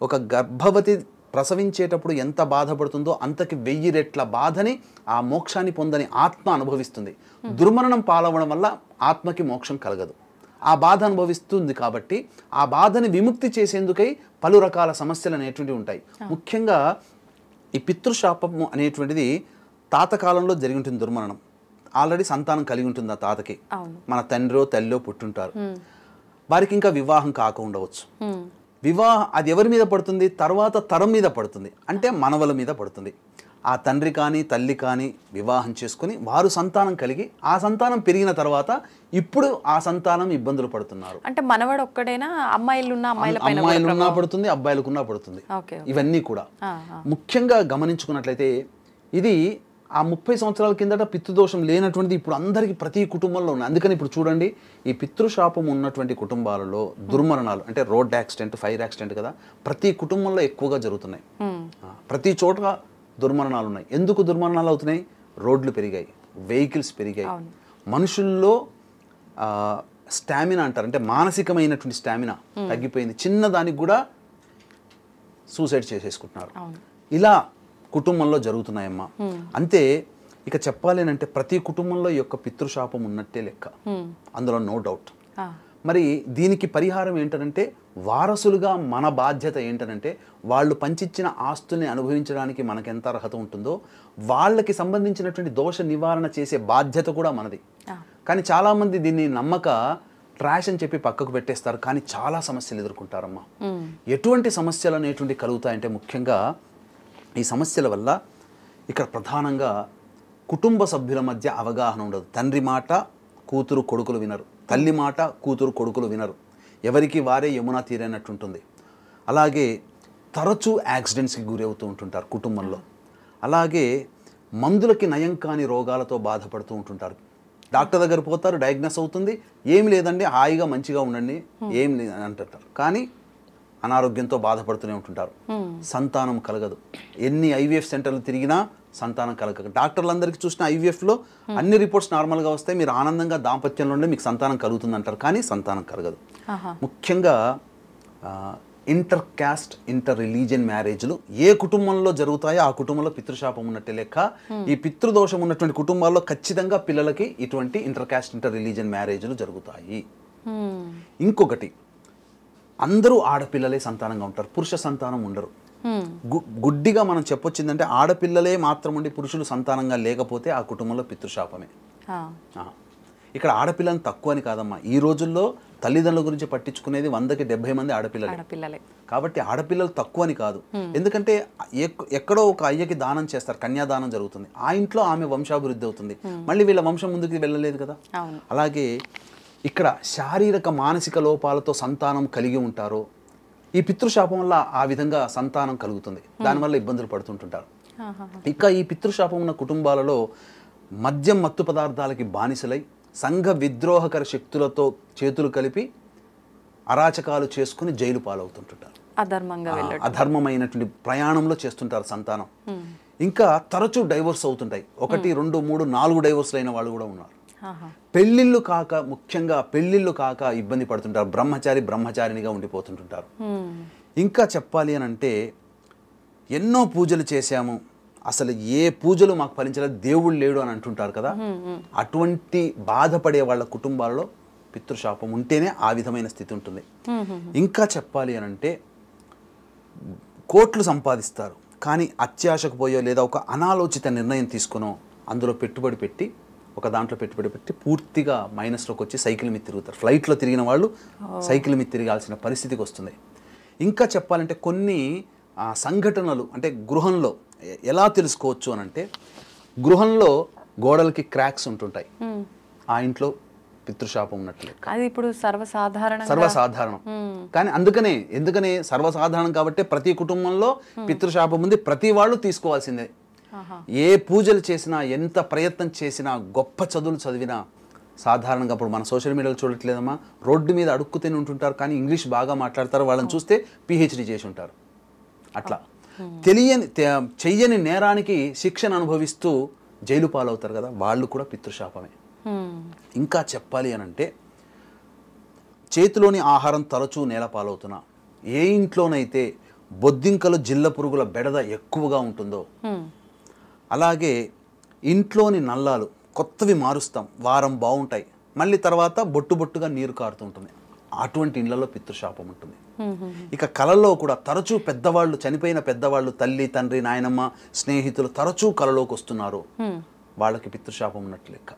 ఒక గర్భవతి ప్రసవించేటప్పుడు ఎంత బాధపడుతుందో అంతకి 1000 రెట్ల బాధని ఆ మోక్షాన్ని పొందని ఆత్మ అనుభవిస్తుంది. దుర్మరణం పాలవడం వల్ల ఆత్మకి మోక్షం కలగదు. ఆ బాధ అనుభవిస్తుంది కాబట్టి ఆ బాధని విముక్తి చేసేందుకై పలు రకాల సమస్యలు అనేటువంటివి ఉంటాయి. ముఖ్యంగా ఈ పితృశాపము అనేటువంటిది తాత కాలంలో జరిగి ఉంటుంది. దుర్మరణం ఆల్రెడీ సంతానం కలిగి ఉంటుంది ఆ తాతకి, మన తండ్రో తల్లో పుట్టుంటారు. వారికి ఇంకా వివాహం కాక ఉండవచ్చు. వివాహం అది ఎవరి మీద పడుతుంది? తర్వాత తరం మీద పడుతుంది, అంటే మనవల మీద పడుతుంది. ఆ తండ్రి కానీ తల్లి కానీ వివాహం చేసుకుని వారు సంతానం కలిగి ఆ సంతానం పెరిగిన తర్వాత ఇప్పుడు ఆ సంతానం ఇబ్బందులు పడుతున్నారు. అంటే మనవాడు ఒక్కడైనా అమ్మాయిలున్నా పడుతుంది, అబ్బాయిలకున్నా పడుతుంది. ఇవన్నీ కూడా ముఖ్యంగా గమనించుకున్నట్లయితే ఇది ఆ 30 సంవత్సరాల కిందట పితృదోషం లేనటువంటిది ఇప్పుడు అందరికీ ప్రతి కుటుంబంలో ఉంది. అందుకని ఇప్పుడు చూడండి, ఈ పితృశాపం ఉన్నటువంటి కుటుంబాలలో దుర్మరణాలు అంటే రోడ్ యాక్సిడెంట్, ఫైర్ యాక్సిడెంట్ కదా ప్రతి కుటుంబంలో ఎక్కువగా జరుగుతున్నాయి. ప్రతి చోట దుర్మరణాలు ఉన్నాయి. ఎందుకు దుర్మరణాలు అవుతున్నాయి? రోడ్లు పెరిగాయి, వెహికల్స్ పెరిగాయి, మనుషుల్లో స్టామినా అంటారు, అంటే మానసికమైనటువంటి స్టామినా తగ్గిపోయింది. చిన్నదానికి కూడా సూసైడ్ చేసేసుకుంటున్నారు. ఇలా కుటుంబంలో జరుగుతున్నాయమ్మా. అంతే ఇక చెప్పాలి అంటే ప్రతి కుటుంబంలో ఈ యొక్క పితృశాపం ఉన్నట్టే లెక్క, అందులో నో డౌట్. మరి దీనికి పరిహారం ఏంటంటే వారసులుగా మన బాధ్యత ఏంటంటే వాళ్ళు పంచిచ్చిన ఆస్తుల్ని అనుభవించడానికి మనకెంత అర్హత ఉంటుందో వాళ్ళకి సంబంధించినటువంటి దోష నివారణ చేసే బాధ్యత కూడా మనది. కానీ చాలామంది దీన్ని నమ్మక ట్రాష్ అని చెప్పి పక్కకు పెట్టేస్తారు, కానీ చాలా సమస్యలు ఎదుర్కొంటారమ్మా. ఎటువంటి సమస్యలు అనేటువంటి కలుగుతాయంటే ముఖ్యంగా ఈ సమస్యల వల్ల ఇక్కడ ప్రధానంగా కుటుంబ సభ్యుల మధ్య అవగాహన ఉండదు. తండ్రి మాట కూతురు కొడుకులు వినరు, తల్లి మాట కూతురు కొడుకులు వినరు, ఎవరికి వారే యమునా తీరైనట్టుంటుంది. అలాగే తరచూ యాక్సిడెంట్స్కి గురి అవుతూ ఉంటుంటారు కుటుంబంలో. అలాగే మందులకి నయం కాని రోగాలతో బాధపడుతూ ఉంటుంటారు. డాక్టర్ దగ్గర పోతారు, డయాగ్నోస్ అవుతుంది, ఏం లేదండి హాయిగా మంచిగా ఉండండి ఏం లేదని అంటుంటారు, కానీ అనారోగ్యంతో బాధపడుతూనే ఉంటుంటారు. సంతానం కలగదు. ఎన్ని ఐవీఎఫ్ సెంటర్లు తిరిగినా సంతానం కలగదు. డాక్టర్లందరికీ చూసిన ఐవీఎఫ్లో అన్ని రిపోర్ట్స్ నార్మల్గా వస్తాయి, మీరు ఆనందంగా దాంపత్యంలో ఉండే మీకు సంతానం కలుగుతుంది అంటారు, కానీ సంతానం కలగదు. ముఖ్యంగా ఇంటర్ క్యాస్ట్, ఇంటర్ రిలీజియన్ మ్యారేజ్లు ఏ కుటుంబంలో జరుగుతాయో ఆ కుటుంబంలో పితృశాపం ఉన్నట్టే లెక్క. ఈ పితృదోషం ఉన్నటువంటి కుటుంబాల్లో ఖచ్చితంగా పిల్లలకి ఇటువంటి ఇంటర్ క్యాస్ట్, ఇంటర్ రిలీజియన్ మ్యారేజ్లు జరుగుతాయి. ఇంకొకటి, అందరూ ఆడపిల్లలే సంతానంగా ఉంటారు, పురుష సంతానం ఉండరు. గుడ్డిగా మనం చెప్పొచ్చిందంటే ఆడపిల్లలే మాత్రం ఉండి పురుషులు సంతానంగా లేకపోతే ఆ కుటుంబంలో పితృశాపమే. ఇక్కడ ఆడపిల్లని తక్కువ అని కాదమ్మా, ఈ రోజుల్లో తల్లిదండ్రుల గురించి పట్టించుకునేది 100కి 70 మంది ఆడపిల్లలే. కాబట్టి ఆడపిల్లలు తక్కువ అని కాదు, ఎందుకంటే ఎక్కడో ఒక అయ్యకి దానం చేస్తారు, కన్యాదానం జరుగుతుంది, ఆ ఇంట్లో ఆమె వంశాభివృద్ధి అవుతుంది, మళ్ళీ వీళ్ళ వంశం ముందుకు వెళ్ళలేదు కదా. అలాగే ఇక్కడ శారీరక మానసిక లోపాలతో సంతానం కలిగి ఉంటారో ఈ పితృశాపం వల్ల ఆ విధంగా సంతానం కలుగుతుంది, దానివల్ల ఇబ్బందులు పడుతుంటుంటారు. ఇక ఈ పితృశాపం ఉన్న కుటుంబాలలో మద్యం, మత్తు పదార్థాలకి బానిసలై సంఘ విద్రోహకర శక్తులతో చేతులు కలిపి అరాచకాలు చేసుకుని జైలు పాలవుతుంటుంటారు. అధర్మమైనటువంటి ప్రయాణంలో చేస్తుంటారు సంతానం. ఇంకా తరచూ డైవోర్స్ అవుతుంటాయి, 1, 2, 3, 4 డైవోర్స్లు అయిన వాళ్ళు కూడా ఉన్నారు. పెళ్ళిళ్ళు కాక, ముఖ్యంగా పెళ్ళిళ్ళు కాక ఇబ్బంది పడుతుంటారు, బ్రహ్మచారినిగా ఉండిపోతుంటుంటారు. ఇంకా చెప్పాలి అని అంటే ఎన్నో పూజలు చేశాము, అసలు ఏ పూజలు మాకు ఫలించలేదు, దేవుడు లేడు అని అంటుంటారు కదా. అటువంటి బాధపడే వాళ్ళ కుటుంబాలలో పితృశాపం ఉంటేనే ఆ విధమైన స్థితి ఉంటుంది. ఇంకా చెప్పాలి అని అంటే కోట్లు సంపాదిస్తారు, కానీ అత్యాశకు పోయో లేదా ఒక అనాలోచిత నిర్ణయం తీసుకునో అందులో పెట్టుబడి పెట్టి పూర్తిగా మైనస్లోకి వచ్చి సైకిల్ మీద తిరుగుతారు. ఫ్లైట్లో తిరిగిన వాళ్ళు సైకిల్ మీద తిరగాల్సిన పరిస్థితికి వస్తుంది. ఇంకా చెప్పాలంటే కొన్ని సంఘటనలు అంటే గృహంలో ఎలా తెలుసుకోవచ్చు అని అంటే, గృహంలో గోడలకి క్రాక్స్ ఉంటుంటాయి, ఆ ఇంట్లో పితృశాపం ఉన్నట్లు. అది ఇప్పుడు సర్వసాధారణం. కానీ ఎందుకనే సర్వసాధారణం కాబట్టి ప్రతి కుటుంబంలో పితృశాపం ఉంది, ప్రతి వాళ్ళు తీసుకోవాల్సిందే. ఏ పూజలు చేసినా, ఎంత ప్రయత్నం చేసినా, గొప్ప చదువులు చదివినా సాధారణంగా ఇప్పుడు మన సోషల్ మీడియాలో చూడట్లేదమ్మా, రోడ్డు మీద అడుక్కుతూనే ఉంటుంటారు, కానీ ఇంగ్లీష్ బాగా మాట్లాడతారు, వాళ్ళని చూస్తే పిహెచ్డి చేసి ఉంటారు. అట్లా చెయ్యని నేరానికి శిక్షణ అనుభవిస్తూ జైలు పాలవుతారు కదా, వాళ్ళు కూడా పితృశాపమే. ఇంకా చెప్పాలి అని అంటే చేతిలోని ఆహారం తరచూ నేల పాలవుతున్నా, ఏ ఇంట్లోనైతే బొద్దింకలు జిల్ల పురుగుల బెడద ఎక్కువగా ఉంటుందో, అలాగే ఇంట్లోని నల్లాలు కొత్తవి మారుస్తాం, వారం బాగుంటాయి, మళ్ళీ తర్వాత బొట్టు బొట్టుగా నీరు కారుతుంటుంది, అటువంటి ఇళ్లలో పితృశాపం ఉంటుంది. ఇక కళల్లో కూడా తరచూ పెద్దవాళ్ళు, చనిపోయిన పెద్దవాళ్ళు, తల్లి తండ్రి నాయనమ్మ స్నేహితులు తరచూ కళలోకి వస్తున్నారు, వాళ్ళకి పితృశాపం ఉన్నట్లు లెక్క.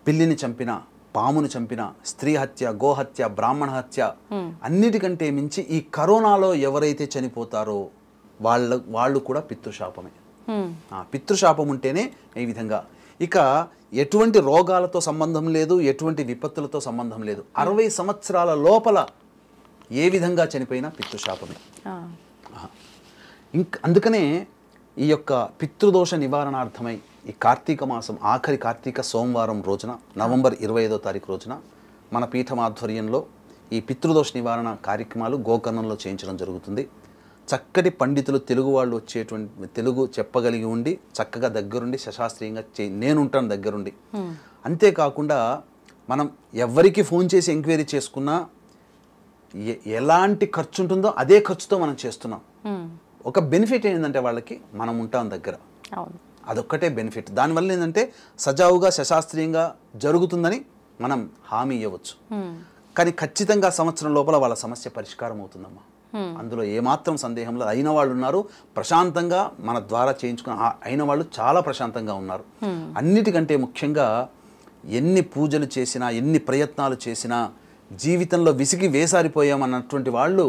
పిల్లిని చంపిన, పామును చంపిన, స్త్రీ హత్య, గోహత్య, బ్రాహ్మణ హత్య, అన్నిటికంటే మించి ఈ కరోనాలో ఎవరైతే చనిపోతారో వాళ్ళు కూడా పితృశాపమే. పితృశాపం ఉంటేనే ఈ విధంగా. ఇక ఎటువంటి రోగాలతో సంబంధం లేదు, ఎటువంటి విపత్తులతో సంబంధం లేదు, 60 సంవత్సరాల లోపల ఏ విధంగా చనిపోయినా పితృశాపమే. అందుకనే ఈ యొక్క పితృదోష నివారణార్థమై ఈ కార్తీక మాసం ఆఖరి కార్తీక సోమవారం రోజున, నవంబర్ 25వ తారీఖు రోజున మన పీఠం ఆధ్వర్యంలో ఈ పితృదోష నివారణ కార్యక్రమాలు గోకర్ణంలో చేయించడం జరుగుతుంది. చక్కటి పండితులు, తెలుగు వాళ్ళు వచ్చేటువంటి, తెలుగు చెప్పగలిగి ఉండి చక్కగా దగ్గరుండి శశాస్త్రీయంగా నేను ఉంటాను దగ్గరుండి. అంతేకాకుండా మనం ఎవరికి ఫోన్ చేసి ఎంక్వైరీ చేసుకున్నా ఎలాంటి ఖర్చు ఉంటుందో అదే ఖర్చుతో మనం చేస్తున్నాం. ఒక బెనిఫిట్ ఏంటంటే వాళ్ళకి మనం ఉంటాం దగ్గర, అదొక్కటే బెనిఫిట్. దానివల్ల ఏంటంటే సజావుగా శశాస్త్రీయంగా జరుగుతుందని మనం హామీ ఇవ్వచ్చు. కానీ ఖచ్చితంగా సంవత్సరం లోపల వాళ్ళ సమస్య పరిష్కారం అవుతుందమ్మా, అందులో ఏమాత్రం సందేహంలో. అయిన వాళ్ళు ఉన్నారు ప్రశాంతంగా, మన ద్వారా చేయించుకున్న అయిన వాళ్ళు చాలా ప్రశాంతంగా ఉన్నారు. అన్నిటికంటే ముఖ్యంగా ఎన్ని పూజలు చేసినా, ఎన్ని ప్రయత్నాలు చేసినా జీవితంలో విసిగి వేసారిపోయామన్నటువంటి వాళ్ళు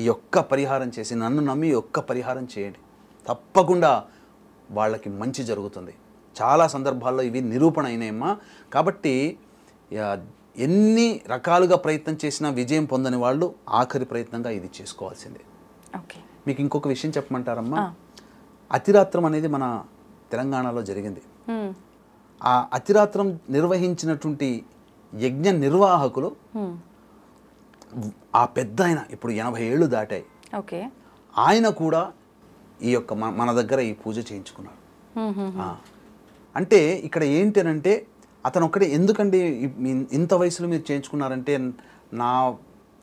ఈ ఒక్క పరిహారం చేసి, నన్ను నమ్మి ఒక్క పరిహారం చేయండి, తప్పకుండా వాళ్ళకి మంచి జరుగుతుంది. చాలా సందర్భాల్లో ఇవి నిరూపణ అయినాయమ్మా. కాబట్టి ఎన్ని రకాలుగా ప్రయత్నం చేసినా విజయం పొందని వాళ్ళు ఆఖరి ప్రయత్నంగా ఇది చేసుకోవాల్సిందే. మీకు ఇంకొక విషయం చెప్పమంటారమ్మా, అతిరాత్రం అనేది మన తెలంగాణలో జరిగింది. ఆ అతిరాత్రం నిర్వహించినటువంటి యజ్ఞ నిర్వాహకులు ఆ పెద్ద ఆయన, ఇప్పుడు 80 ఏళ్ళు దాటాయి, ఆయన కూడా ఈ యొక్క మన దగ్గర ఈ పూజ చేయించుకున్నాడు. అంటే ఇక్కడ ఏంటనంటే అతను ఒక్కడే, ఎందుకండి ఇంత వయసులో మీరు చేయించుకున్నారంటే, నా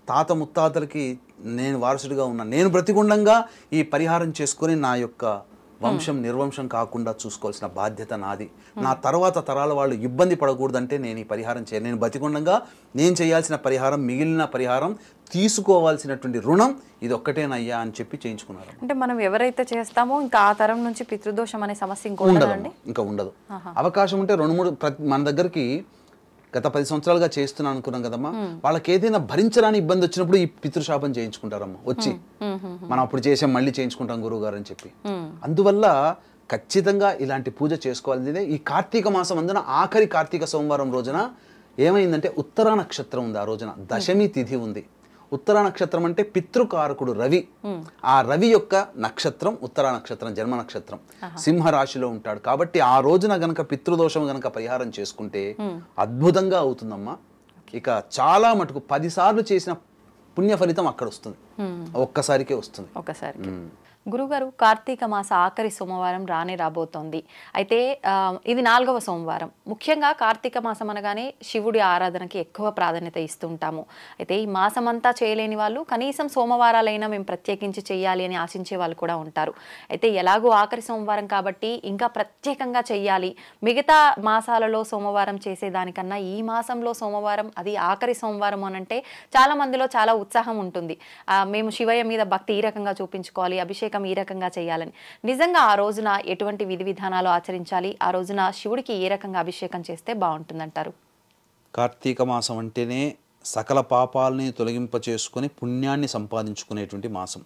తాత ముత్తాతలకి నేను వారసుడిగా ఉన్నా, నేను బ్రతికుండంగా ఈ పరిహారం చేసుకొని నా యొక్క వంశం నిర్వంశం కాకుండా చూసుకోవాల్సిన బాధ్యత నాది. నా తర్వాత తరాల వాళ్ళు ఇబ్బంది పడకూడదంటే నేను ఈ పరిహారం చేయాలి. నేను బతికుండంగా నేను చేయాల్సిన పరిహారం, మిగిలిన పరిహారం తీసుకోవాల్సినటువంటి రుణం ఇది ఒక్కటేనయ్యా అని చెప్పి చేయించుకున్నారు. అంటే మనం ఎవరైతే చేస్తామో ఇంకా ఆ తరం నుంచి పితృదోషం అనే సమస్య ఇంకా ఉండదు. అవకాశం ఉంటే 2-3 మన దగ్గరికి గత 10 సంవత్సరాలుగా చేస్తున్నాను అనుకున్నాం కదమ్మా, వాళ్ళకి ఏదైనా భరించరాని ఇబ్బంది వచ్చినప్పుడు ఈ పితృశాపం చేయించుకుంటారమ్మా వచ్చి, మనం అప్పుడు చేసాం మళ్ళీ చేయించుకుంటాం గురువు గారు అని చెప్పి. అందువల్ల ఖచ్చితంగా ఇలాంటి పూజ చేసుకోవాల్సిందే. ఈ కార్తీక మాసం అందున ఆఖరి కార్తీక సోమవారం రోజున ఏమైందంటే ఉత్తరా నక్షత్రం ఉంది, ఆ రోజున దశమి తిథి ఉంది. ఉత్తరా నక్షత్రం అంటే పితృకారకుడు రవి, ఆ రవి యొక్క నక్షత్రం ఉత్తరా నక్షత్రం, జన్మ నక్షత్రం, సింహరాశిలో ఉంటాడు. కాబట్టి ఆ రోజున గనక పితృదోషం గనక పరిహారం చేసుకుంటే అద్భుతంగా అవుతుందమ్మా. ఇక చాలా మటుకు 10 సార్లు చేసిన పుణ్య ఫలితం అక్కడ వస్తుంది, ఒక్కసారికే వస్తుంది. గురుగారు, కార్తీక మాస ఆఖరి సోమవారం రాబోతోంది. అయితే ఇది 4వ సోమవారం. ముఖ్యంగా కార్తీక మాసం అనగానే శివుడి ఆరాధనకి ఎక్కువ ప్రాధాన్యత ఇస్తుంటాము. అయితే ఈ మాసం అంతా చేయలేని వాళ్ళు కనీసం సోమవారాలైనా మేము ప్రత్యేకించి చేయాలి అని ఆశించే వాళ్ళు కూడా ఉంటారు. అయితే ఎలాగో ఆఖరి సోమవారం కాబట్టి ఇంకా ప్రత్యేకంగా చెయ్యాలి, మిగతా మాసాలలో సోమవారం చేసేదానికన్నా ఈ మాసంలో సోమవారం, అది ఆఖరి సోమవారం అనంటే చాలా మందిలో చాలా ఉత్సాహం ఉంటుంది. మేము శివయ్య మీద భక్తి ఈ రకంగా చూపించుకోవాలి, అభిషేకం ఈ రకంగా చేయాలని. నిజంగా ఆ రోజున ఎటువంటి విధి విధానాలు ఆచరించాలి, ఆ రోజున శివుడికి ఏ రకంగా అభిషేకం చేస్తే బాగుంటుందంటారు? కార్తీక మాసం అంటేనే సకల పాపాలని తొలగింప చేసుకుని పుణ్యాన్ని సంపాదించుకునేటువంటి మాసం.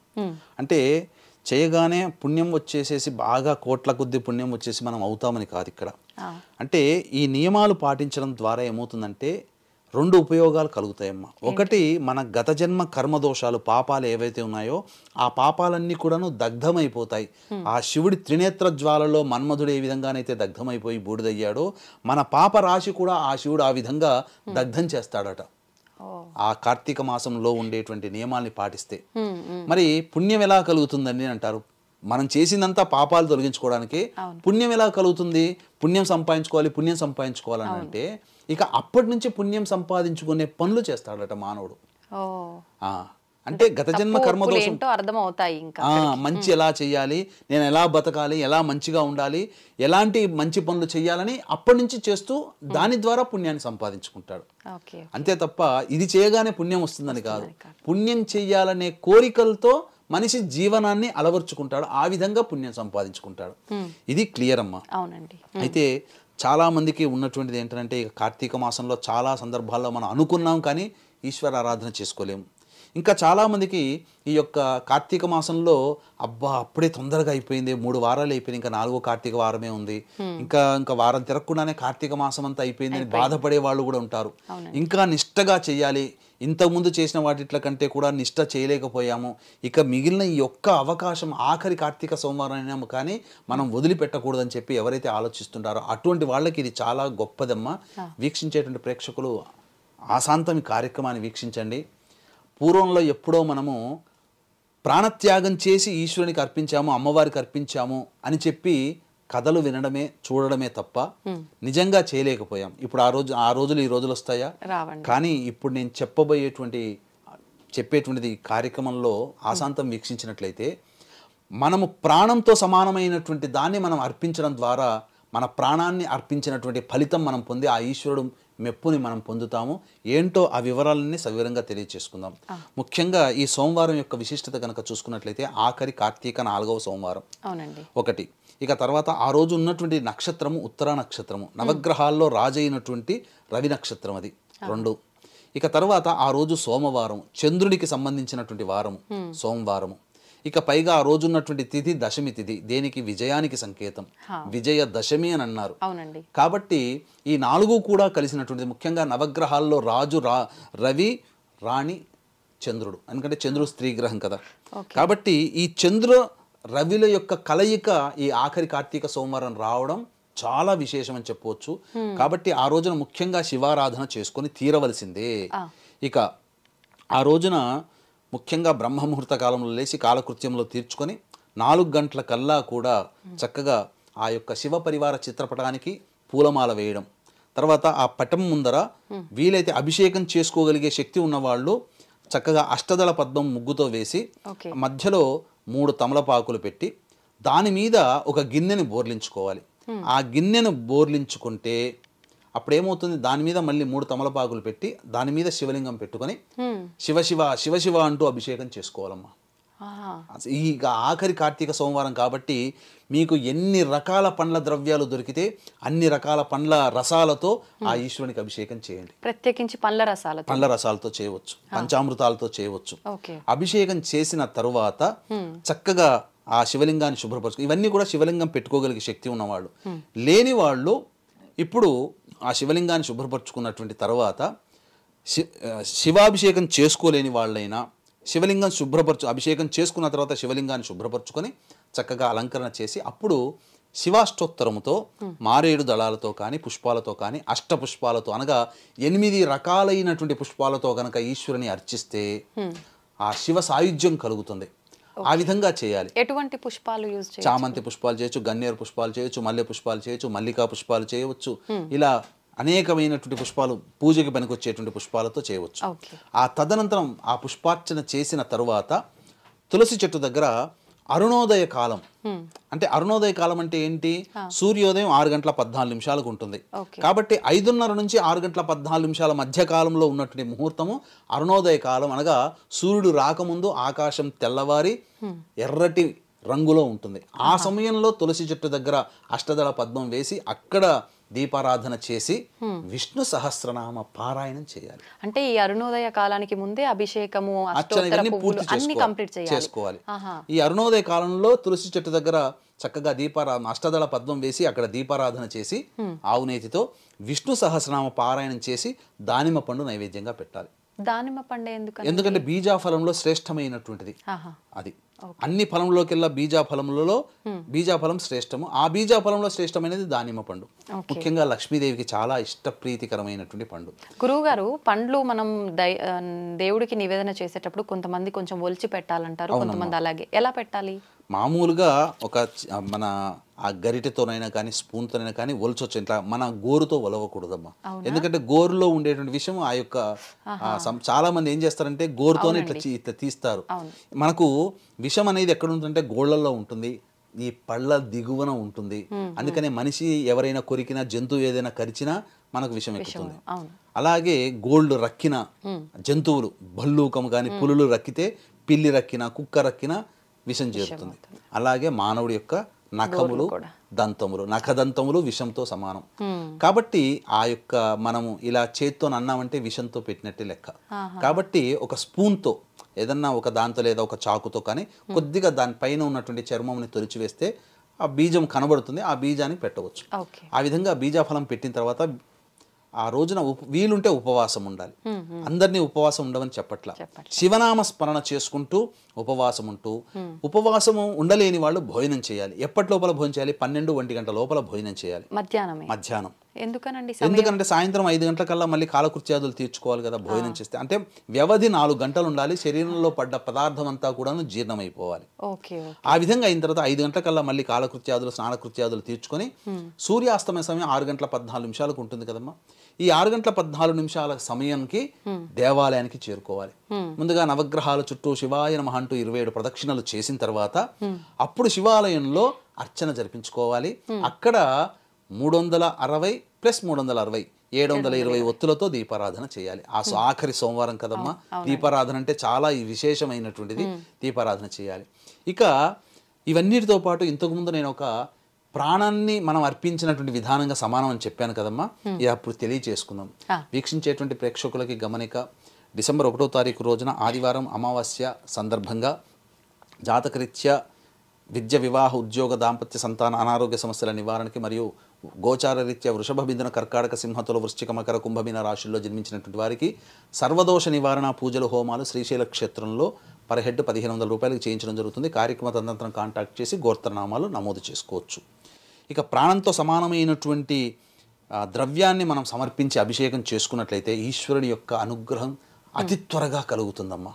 అంటే చేయగానే పుణ్యం వచ్చేసేసి బాగా కోట్ల కొద్ది పుణ్యం వచ్చేసి మనం అవుతామని కాదు ఇక్కడ. అంటే ఈ నియమాలు పాటించడం ద్వారా ఏమవుతుందంటే 2 ఉపయోగాలు కలుగుతాయమ్మా. ఒకటి, మన గత జన్మ కర్మదోషాలు, పాపాలు ఏవైతే ఉన్నాయో ఆ పాపాలన్నీ కూడాను దగ్ధమైపోతాయి. ఆ శివుడి త్రినేత్ర జ్వాలలో మన్మధుడు ఏ విధంగానైతే దగ్ధమైపోయి బూడిదయ్యాడో, మన పాప రాశి కూడా ఆ శివుడు ఆ విధంగా దగ్ధం చేస్తాడట ఆ కార్తీక మాసంలో ఉండేటువంటి నియమాల్ని పాటిస్తే. మరి పుణ్యం ఎలా కలుగుతుందని అంటారు, మనం చేసిందంతా పాపాలు తొలగించుకోవడానికి. పుణ్యం ఎలా కలుగుతుంది? పుణ్యం సంపాదించుకోవాలని అంటే ఇక అప్పటి నుంచి పుణ్యం సంపాదించుకునే పనులు చేస్తాడట మానవుడు. అంటే గత జన్మ కర్మదోషం ఏంటో అర్థం అవుతాయి. ఇంకా మంచి ఎలా చేయాలి, నేను ఎలా బతకాలి, ఎలా మంచిగా ఉండాలి, ఎలాంటి మంచి పనులు చేయాలని అప్పటి నుంచి చేస్తూ దాని ద్వారా పుణ్యాన్ని సంపాదించుకుంటాడు. అంతే తప్ప ఇది చేయగానే పుణ్యం వస్తుందని కాదు. పుణ్యం చెయ్యాలనే కోరికలతో మనిషి జీవనాన్ని అలవర్చుకుంటాడు, ఆ విధంగా పుణ్యం సంపాదించుకుంటాడు. ఇది క్లియర్ అమ్మా. అవునండి. అయితే చాలా మందికి ఉన్నటువంటిది ఏంటంటే కార్తీక మాసంలో చాలా సందర్భాల్లో మనం అనుకున్నాం కానీ ఈశ్వర ఆరాధన చేసుకోలేము. ఇంకా చాలామందికి ఈ యొక్క కార్తీక మాసంలో అబ్బా అప్పుడే తొందరగా అయిపోయింది, 3 వారాలు అయిపోయింది, ఇంకా 4వ కార్తీక వారమే ఉంది, ఇంకా వారం తిరగకుండానే కార్తీక మాసం అంతా అయిపోయిందని బాధపడే వాళ్ళు కూడా ఉంటారు. ఇంకా నిష్టగా చేయాలి, ఇంతకుముందు చేసిన వాటిట్ల కంటే కూడా నిష్ట చేయలేకపోయాము, ఇక మిగిలిన ఈ ఒక్క అవకాశం ఆఖరి కార్తీక సోమవారం అయినాము కానీ మనం వదిలిపెట్టకూడదని చెప్పి ఎవరైతే ఆలోచిస్తుంటారో అటువంటి వాళ్ళకి ఇది చాలా గొప్పదమ్మా. వీక్షించేటువంటి ప్రేక్షకులు ఆశాంతం ఈ కార్యక్రమాన్ని వీక్షించండి. పూర్వంలో ఎప్పుడో మనము ప్రాణత్యాగం చేసి ఈశ్వరునికి అర్పించాము, అమ్మవారికి అర్పించాము అని చెప్పి కథలు వినడమే చూడడమే తప్ప నిజంగా చేయలేకపోయాం. ఇప్పుడు ఆ రోజులు ఈ రోజులు వస్తాయా? కానీ ఇప్పుడు నేను చెప్పేటువంటిది కార్యక్రమంలో ఆశాంతం వీక్షించినట్లయితే మనము ప్రాణంతో సమానమైనటువంటి దాన్ని మనం అర్పించడం ద్వారా మన ప్రాణాన్ని అర్పించినటువంటి ఫలితం మనం పొంది ఆ ఈశ్వరుడు మెప్పుని మనం పొందుతాము. ఏంటో ఆ వివరాలన్నీ సవివరంగా తెలియచేసుకుందాం. ముఖ్యంగా ఈ సోమవారం యొక్క విశిష్టత కనుక చూసుకున్నట్లయితే ఆఖరి కార్తీక 4వ సోమవారం ఒకటి. ఇక తర్వాత ఆ రోజు ఉన్నటువంటి నక్షత్రము ఉత్తర నక్షత్రము, నవగ్రహాల్లో రాజైనటువంటి రవి నక్షత్రం, అది 2. ఇక తర్వాత ఆ రోజు సోమవారం, చంద్రుడికి సంబంధించినటువంటి వారము సోమవారము. ఇక పైగా ఆ రోజు ఉన్నటువంటి తిథి దశమి తిథి, దేనికి విజయానికి సంకేతం, విజయ దశమి అని అన్నారు. కాబట్టి ఈ 4 కూడా కలిసినటువంటిది. ముఖ్యంగా నవగ్రహాల్లో రాజు రవి, రాణి చంద్రుడు, ఎందుకంటే చంద్రుడు స్త్రీ గ్రహం కదా. కాబట్టి ఈ చంద్ర రవిల యొక్క కలయిక ఈ ఆఖరి కార్తీక సోమవారం రావడం చాలా విశేషం అని చెప్పవచ్చు. కాబట్టి ఆ రోజున ముఖ్యంగా శివారాధన చేసుకొని తీరవలసిందే. ఇక ఆ రోజున ముఖ్యంగా బ్రహ్మముహూర్త కాలంలో లేచి కాలకృత్యంలో తీర్చుకొని 4 గంటల కల్లా కూడా చక్కగా ఆ యొక్క శివ పరివార చిత్రపటానికి పూలమాల వేయడం, తర్వాత ఆ పటం ముందర వీలైతే అభిషేకం చేసుకోగలిగే శక్తి ఉన్నవాళ్ళు చక్కగా అష్టదళ పద్మం ముగ్గుతో వేసి మధ్యలో 3 తమలపాకులు పెట్టి దాని మీద ఒక గిన్నెని బోర్లించుకోవాలి. ఆ గిన్నెను బోర్లించుకుంటే అప్పుడేమవుతుంది, దాని మీద మళ్ళీ 3 తమలపాకులు పెట్టి దాని మీద శివలింగం పెట్టుకొని శివ శివ శివ శివ అంటూ అభిషేకం చేసుకోవాలమ్మా. ఈ ఆఖరి కార్తీక సోమవారం కాబట్టి మీకు ఎన్ని రకాల పండ్ల ద్రవ్యాలు దొరికితే అన్ని రకాల పండ్ల రసాలతో ఆ ఈశ్వరునికి అభిషేకం చేయండి. ప్రత్యేకించి పండ్ల రసాలతో చేయవచ్చు, పంచామృతాలతో చేయవచ్చు. అభిషేకం చేసిన తరువాత చక్కగా ఆ శివలింగాన్ని శుభ్రపరచు. ఇవన్నీ కూడా శివలింగం పెట్టుకోగలిగే శక్తి ఉన్నవాళ్ళు. లేని వాళ్ళు ఇప్పుడు ఆ శివలింగాన్ని శుభ్రపరచుకున్నటువంటి తర్వాత శివాభిషేకం చేసుకోలేని వాళ్ళైనా శివలింగం అభిషేకం చేసుకున్న తర్వాత శివలింగాన్ని శుభ్రపరచుకొని చక్కగా అలంకరణ చేసి అప్పుడు శివాష్టోత్తరముతో మారేడు దళాలతో కానీ పుష్పాలతో కానీ అష్టపుష్పాలతో అనగా 8 రకాలైనటువంటి పుష్పాలతో కనుక ఈశ్వరుని అర్చిస్తే ఆ శివ సాయుధ్యం కలుగుతుంది. ఆ విధంగా చేయాలి. ఎటువంటి పుష్పాలు యూజ్ చేయొచ్చు? చామంతి పుష్పాలు చేయొచ్చు, గన్నేరు పుష్పాలు చేయొచ్చు, మల్లె పుష్పాలు చేయొచ్చు, మల్లికా పుష్పాలు చేయవచ్చు. ఇలా అనేకమైనటువంటి పుష్పాలు, పూజకి పనికొచ్చేటువంటి పుష్పాలతో చేయవచ్చు. ఆ తదనంతరం ఆ పుష్పార్చన చేసిన తరువాత తులసి చెట్టు దగ్గర అరుణోదయ కాలం, అంటే అరుణోదయ కాలం అంటే ఏంటి, సూర్యోదయం 6:14 ఉంటుంది. కాబట్టి 5:30 నుంచి 6:14 మధ్య కాలంలో ఉన్నటువంటి ముహూర్తము అరుణోదయ కాలం. అనగా సూర్యుడు రాకముందు ఆకాశం తెల్లవారి ఎర్రటి రంగులో ఉంటుంది. ఆ సమయంలో తులసి చెట్టు దగ్గర అష్టదళ పద్మం వేసి అక్కడ దీపారాధన చేసి విష్ణు సహస్రనామ పారాయణం చేయాలి. అంటే ఈ అరుణోదయ కాలానికి ముందే అభిషేకము చేసుకోవాలి. ఈ అరుణోదయ కాలంలో తులసి చెట్టు దగ్గర చక్కగా అష్టదళ పద్మం వేసి అక్కడ దీపారాధన చేసి ఆవునేతితో విష్ణు సహస్రనామ పారాయణం చేసి దానిమ్మ పండు నైవేద్యంగా పెట్టాలి. దానిమ్మ పండు ఎందుకంటే బీజాఫలంలో శ్రేష్టమైనటువంటిది అది. అన్ని ఫలంలోకెల్లా బీజాఫలం శ్రేష్టము. ఆ బీజాఫలంలో శ్రేష్టమైనది దానిమ్మ పండు. ముఖ్యంగా లక్ష్మీదేవికి చాలా ఇష్టప్రీతికరమైనటువంటి పండు. గురువు గారు, పండ్లు మనం దేవుడికి నివేదన చేసేటప్పుడు కొంతమంది కొంచెం ఒలిచి పెట్టాలంటారు, కొంతమంది అలాగే ఎలా పెట్టాలి? మామూలుగా మన ఆ గరిటెతోనైనా కానీ స్పూన్తోనైనా కానీ ఒలచొచ్చు. ఇట్లా మన గోరుతో ఒలవకూడదమ్మా. ఎందుకంటే గోరులో ఉండేటువంటి విషయం ఆ యొక్క చాలా మంది ఏం చేస్తారంటే గోరుతోనే ఇట్లా తీస్తారు. మనకు విషం అనేది ఎక్కడ ఉంటుందంటే గోళ్లలో ఉంటుంది, ఈ పళ్ళ దిగువన ఉంటుంది. అందుకనే మనిషి ఎవరైనా కొరికినా, జంతువు ఏదైనా కరిచినా మనకు విషం ఎక్కుతుంది. అలాగే గోల్డ్ రక్కిన జంతువులు, భల్లూకం కానీ పులులు రక్కితే, పిల్లి రక్కిన, కుక్క రక్కిన విషం చేరుతుంది. అలాగే మానవుడి యొక్క నఖములు, దంతములు, నఖదంతములు విషంతో సమానం. కాబట్టి ఆ యొక్క మనము ఇలా చేత్తో అన్నామంటే విషంతో పెట్టినట్టే లెక్క. కాబట్టి ఒక స్పూన్తో ఏదన్నా ఒక దాంతో లేదా ఒక చాకుతో కానీ కొద్దిగా దానిపైన ఉన్నటువంటి చర్మంని తొలిచివేస్తే ఆ బీజం కనబడుతుంది. ఆ బీజాన్ని పెట్టవచ్చు. ఆ విధంగా బీజాఫలం పెట్టిన తర్వాత ఆ రోజున వీలుంటే ఉపవాసం ఉండాలి. అందరినీ ఉపవాసం ఉండవని చెప్పట్లా. శివనామ స్మరణ చేసుకుంటూ ఉపవాసం ఉంటూ, ఉపవాసము ఉండలేని వాళ్ళు భోజనం చేయాలి. ఎప్పటి లోపల భోజనం చేయాలి? 12-1 గంటల లోపల భోజనం చేయాలి. మధ్యాహ్నం. ఎందుకంటే సాయంత్రం 5 గంటలకల్లా మళ్ళీ కాలకృత్యాదులు తీర్చుకోవాలి కదా భోజనం చేస్తే. అంటే వ్యవధి 4 గంటలు ఉండాలి. శరీరంలో పడ్డ పదార్థం అంతా కూడా జీర్ణమైపోవాలి. ఆ విధంగా అయిన తర్వాత 5 గంటలకల్లా మళ్ళీ కాలకృత్యాదులు, స్నానకృత్యాదులు తీర్చుకొని సూర్యాస్తమయ సమయం 6 గంటల 14 నిమిషాలకు ఉంటుంది కదమ్మా. ఈ 6 గంటల 14 నిమిషాల సమయానికి దేవాలయానికి చేరుకోవాలి. ముందుగా నవగ్రహాల చుట్టూ శివాయ నమః అంటూ 27 ప్రదక్షిణలు చేసిన తర్వాత అప్పుడు శివాలయంలో అర్చన జరిపించుకోవాలి. అక్కడ 360 + 360 720 ఒత్తులతో దీపారాధన చేయాలి. ఆ ఆఖరి సోమవారం కదమ్మా దీపారాధన అంటే చాలా విశేషమైనటువంటిది. దీపారాధన చేయాలి. ఇక ఇవన్నిటితో పాటు ఇంతకుముందు నేను ఒక ప్రాణాన్ని మనం అర్పించినటువంటి విధానంగా సమానం అని చెప్పాను కదమ్మా. ఇది అప్పుడు తెలియచేసుకుందాం. వీక్షించేటువంటి ప్రేక్షకులకి గమనిక, డిసెంబర్ 1వ తారీఖు రోజున ఆదివారం అమావాస్య సందర్భంగా జాతకరీత్యా విద్య, వివాహ, ఉద్యోగ, దాంపత్య, సంతాన, అనారోగ్య సమస్యల నివారణకి మరియు గోచార రీత్యా వృషభ, మిథున, కర్కాటక, సింహతుల, వృశ్చిక, మకర, కుంభమీన రాశుల్లో జన్మించినటువంటి వారికి సర్వదోష నివారణ పూజలు, హోమాలు శ్రీశైల క్షేత్రంలో పర్ హెడ్ 1500 రూపాయలకు చేయించడం జరుగుతుంది. కార్యక్రమ తదనంతరం కాంటాక్ట్ చేసి గోత్రనామాలు నమోదు చేసుకోవచ్చు. ఇక ప్రాణంతో సమానమైనటువంటి ద్రవ్యాన్ని మనం సమర్పించి అభిషేకం చేసుకున్నట్లయితే ఈశ్వరుడి యొక్క అనుగ్రహం అతి త్వరగా కలుగుతుందమ్మా.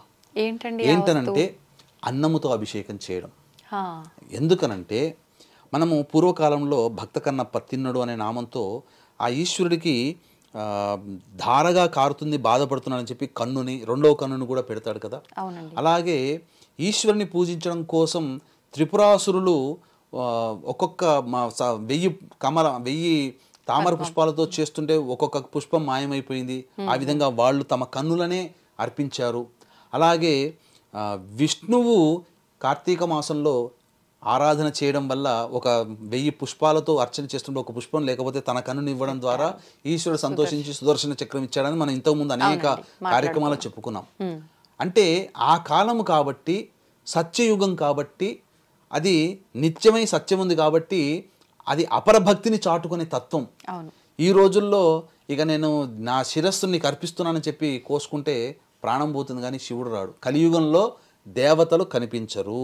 ఏంటనంటే అన్నముతో అభిషేకం చేయడం. ఎందుకనంటే మనము పూర్వకాలంలో భక్త కన్నప్ప తిన్నడు అనే నామంతో ఆ ఈశ్వరుడికి ధారగా కారుతుంది, బాధపడుతున్నాడని చెప్పి కన్నుని, రెండవ కన్నుని కూడా పెడతాడు కదా. అలాగే ఈశ్వరుని పూజించడం కోసం త్రిపురాసురులు ఒక్కొక్క 1000 తామర పుష్పాలతో చేస్తుంటే ఒక్కొక్క పుష్పం మాయమైపోయింది. ఆ విధంగా వాళ్ళు తమ కన్నులనే అర్పించారు. అలాగే విష్ణువు కార్తీక మాసంలో ఆరాధన చేయడం వల్ల ఒక 1000 పుష్పాలతో అర్చన చేస్తుంటే ఒక పుష్పం లేకపోతే తన కన్నుని ఇవ్వడం ద్వారా ఈశ్వరుడు సంతోషించి సుదర్శన చక్రం ఇచ్చాడని మనం ఇంతకుముందు అనేక కార్యక్రమాలు చెప్పుకున్నాం. అంటే ఆ కాలము కాబట్టి, సత్యయుగం కాబట్టి, అది నిత్యమై సత్యం ఉంది కాబట్టి అది అపరభక్తిని చాటుకునే తత్వం. ఈ రోజుల్లో ఇక నేను నా శిరస్సుని నీకు అర్పిస్తున్నానని చెప్పి కోసుకుంటే ప్రాణం పోతుంది కానీ శివుడు రాడు. కలియుగంలో దేవతలు కనిపించరు.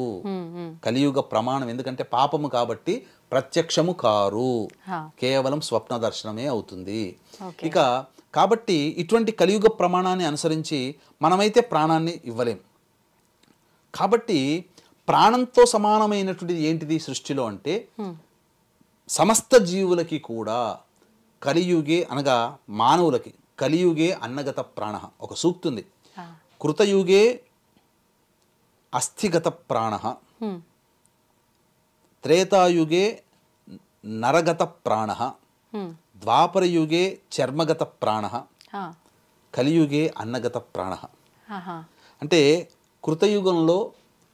కలియుగ ప్రమాణం. ఎందుకంటే పాపము కాబట్టి ప్రత్యక్షము కారు, కేవలం స్వప్న దర్శనమే అవుతుంది. ఇక కాబట్టి ఇటువంటి కలియుగ ప్రమాణాన్ని అనుసరించి మనమైతే ప్రాణాన్ని ఇవ్వలేం. కాబట్టి ప్రాణంతో సమానమైనటువంటిది ఏంటిది సృష్టిలో అంటే సమస్త జీవులకి కూడా కలియుగే అనగా మానవులకి కలియుగే అన్నగత ప్రాణ ఒక సూక్తుంది. కృతయుగే అస్థిగత ప్రాణ, త్రేతాయుగే నరగత ప్రాణ, ద్వాపరయుగే చర్మగత ప్రాణ, కలియుగే అన్నగత ప్రాణ. అంటే కృతయుగంలో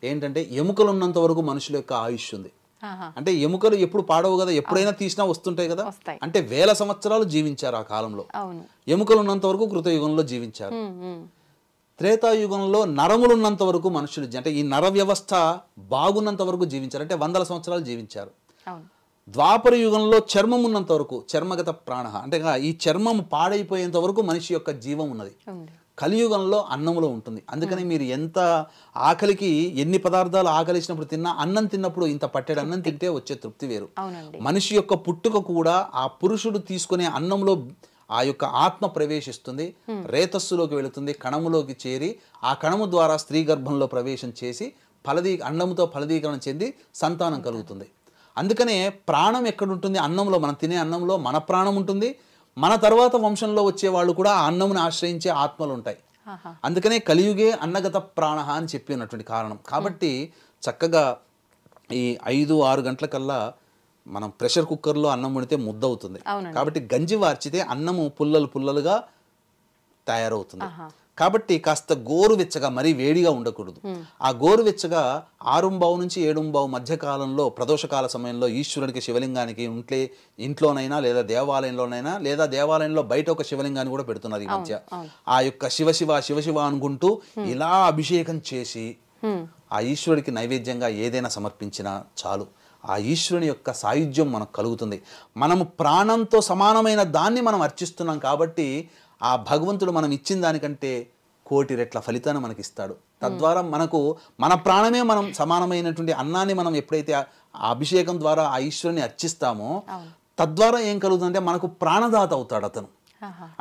ఏంటంటే ఎముకలు ఉన్నంత వరకు మనుషుల యొక్క ఆయుష్ ఉంది. అంటే ఎముకలు ఎప్పుడు పాడవు కదా, ఎప్పుడైనా తీసినా వస్తుంటాయి కదా. అంటే 1000 సంవత్సరాలు జీవించారు ఆ కాలంలో. ఎముకలు ఉన్నంత వరకు కృతయుగంలో జీవించారు. త్రేతాయుగంలో నరములు ఉన్నంత వరకు మనుషులు, అంటే ఈ నర వ్యవస్థ బాగున్నంత వరకు జీవించారు. అంటే 100 సంవత్సరాలు జీవించారు. ద్వాపర యుగంలో చర్మం ఉన్నంత వరకు చర్మగత ప్రాణ, అంటే ఈ చర్మం పాడైపోయేంత వరకు మనిషి యొక్క జీవం ఉన్నది. కలియుగంలో అన్నంలో ఉంటుంది. అందుకని మీరు ఎంత ఆకలికి ఎన్ని పదార్థాలు ఆకలిసినప్పుడు తిన్నా, అన్నం తిన్నప్పుడు ఇంత పట్టెడు అన్నం తింటే వచ్చే తృప్తి వేరు. మనిషి యొక్క పుట్టుక కూడా ఆ పురుషుడు తీసుకునే అన్నంలో ఆ యొక్క ఆత్మ ప్రవేశిస్తుంది, రేతస్సులోకి వెళుతుంది, కణములోకి చేరి ఆ కణము ద్వారా స్త్రీ గర్భంలో ప్రవేశం చేసి అన్నముతో ఫలదీకరణ చెంది సంతానం కలుగుతుంది. అందుకనే ప్రాణం ఎక్కడుంటుంది? అన్నంలో. మనం తినే అన్నంలో మన ప్రాణం ఉంటుంది. మన తర్వాత వంశంలో వచ్చే వాళ్ళు కూడా ఆ అన్నముని ఆశ్రయించే ఆత్మలు ఉంటాయి. అందుకనే కలియుగే అన్నగత ప్రాణ అని చెప్పినటువంటి కారణం. కాబట్టి చక్కగా ఈ 5-6 గంటలకల్లా మనం ప్రెషర్ కుక్కర్లో అన్నం వండితే ముద్ద అవుతుంది. కాబట్టి గంజి వార్చితే అన్నము పుల్లలు పుల్లలుగా తయారవుతుంది. కాబట్టి కాస్త గోరువెచ్చగా, మరీ వేడిగా ఉండకూడదు. ఆ గోరువెచ్చగా 6:15 నుంచి 7:15 మధ్య కాలంలో ప్రదోషకాల సమయంలో ఈశ్వరుడికి శివలింగానికి ఇంట్లోనైనా లేదా దేవాలయంలోనైనా, లేదా దేవాలయంలో బయట ఒక శివలింగాన్ని కూడా పెడుతున్నారు ఈ మధ్య. ఆ యొక్క శివ అనుకుంటూ ఇలా అభిషేకం చేసి ఆ ఈశ్వరుడికి నైవేద్యంగా ఏదైనా సమర్పించినా చాలు. ఆ ఈశ్వరుని యొక్క సాయుధ్యం మనకు కలుగుతుంది. మనము ప్రాణంతో సమానమైన దాన్ని మనం అర్చిస్తున్నాం కాబట్టి ఆ భగవంతుడు మనం ఇచ్చిన దానికంటే 1,000,000 రెట్ల ఫలితాన్ని మనకి ఇస్తాడు. తద్వారా మన ప్రాణమే మనం సమానమైనటువంటి అన్నాన్ని మనం ఎప్పుడైతే ఆ అభిషేకం ద్వారా ఆ ఈశ్వరుని అర్చిస్తామో తద్వారా ఏం కలుగుతుందంటే మనకు ప్రాణదాత అవుతాడు అతను.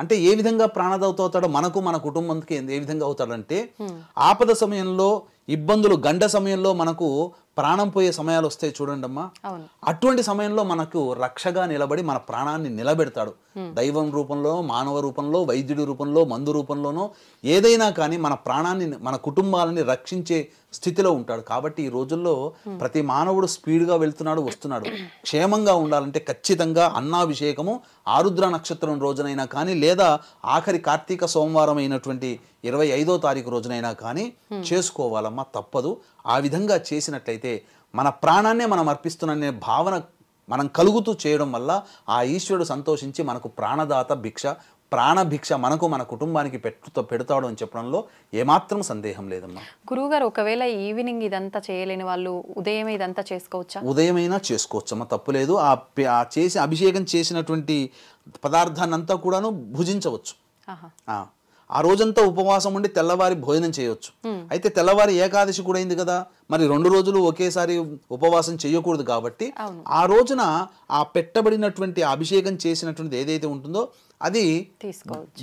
అంటే ఏ విధంగా ప్రాణదాత అవుతాడో మనకు, మన కుటుంబానికి ఏ విధంగా అవుతాడంటే, ఆపద సమయంలో, ఇబ్బందులు గండ సమయంలో మనకు ప్రాణం పోయే సమయాలు వస్తాయి చూడండి అమ్మా. అటువంటి సమయంలో మనకు రక్షగా నిలబడి మన ప్రాణాన్ని నిలబెడతాడు. దైవం రూపంలో, మానవ రూపంలో, వైద్యుడి రూపంలో, మందు రూపంలోనో ఏదైనా కానీ మన ప్రాణాన్ని, మన కుటుంబాలని రక్షించే స్థితిలో ఉంటాడు. కాబట్టి ఈ రోజుల్లో ప్రతి మానవుడు స్పీడ్గా వెళ్తున్నాడు, వస్తున్నాడు. క్షేమంగా ఉండాలంటే ఖచ్చితంగా అన్నాభిషేకము ఆరుద్ర నక్షత్రం రోజునైనా కానీ, లేదా ఆఖరి కార్తీక సోమవారం అయినటువంటి 25వ తారీఖు రోజునైనా కానీ చేసుకోవాలమ్మా, తప్పదు. ఆ విధంగా చేసినట్లయితే మన ప్రాణాన్నే మనం అర్పిస్తున్ననే భావన మనం కలుగుతూ చేయడం వల్ల ఆ ఈశ్వరుడు సంతోషించి మనకు ప్రాణదాత ప్రాణభిక్ష మనకు, మన కుటుంబానికి పెడతాడు అని చెప్పడంలో ఏమాత్రం సందేహం లేదమ్మా. గురువుగారు, ఒకవేళ ఈవినింగ్ ఇదంతా చేయలేని వాళ్ళు ఉదయం ఇదంతా చేసుకోవచ్చా? ఉదయమైనా చేసుకోవచ్చమ్మా, తప్పులేదు. ఆ చేసి అభిషేకం చేసినటువంటి పదార్థాన్ని అంతా కూడాను భుజించవచ్చు. ఆ రోజంతా ఉపవాసం ఉండి తెల్లవారి భోజనం చేయొచ్చు. అయితే తెల్లవారి ఏకాదశి కూడా అయింది కదా, మరి 2 రోజులు ఒకేసారి ఉపవాసం చేయకూడదు. కాబట్టి ఆ రోజున ఆ పెట్టబడినటువంటి అభిషేకం చేసినటువంటి ఏదైతే ఉంటుందో అది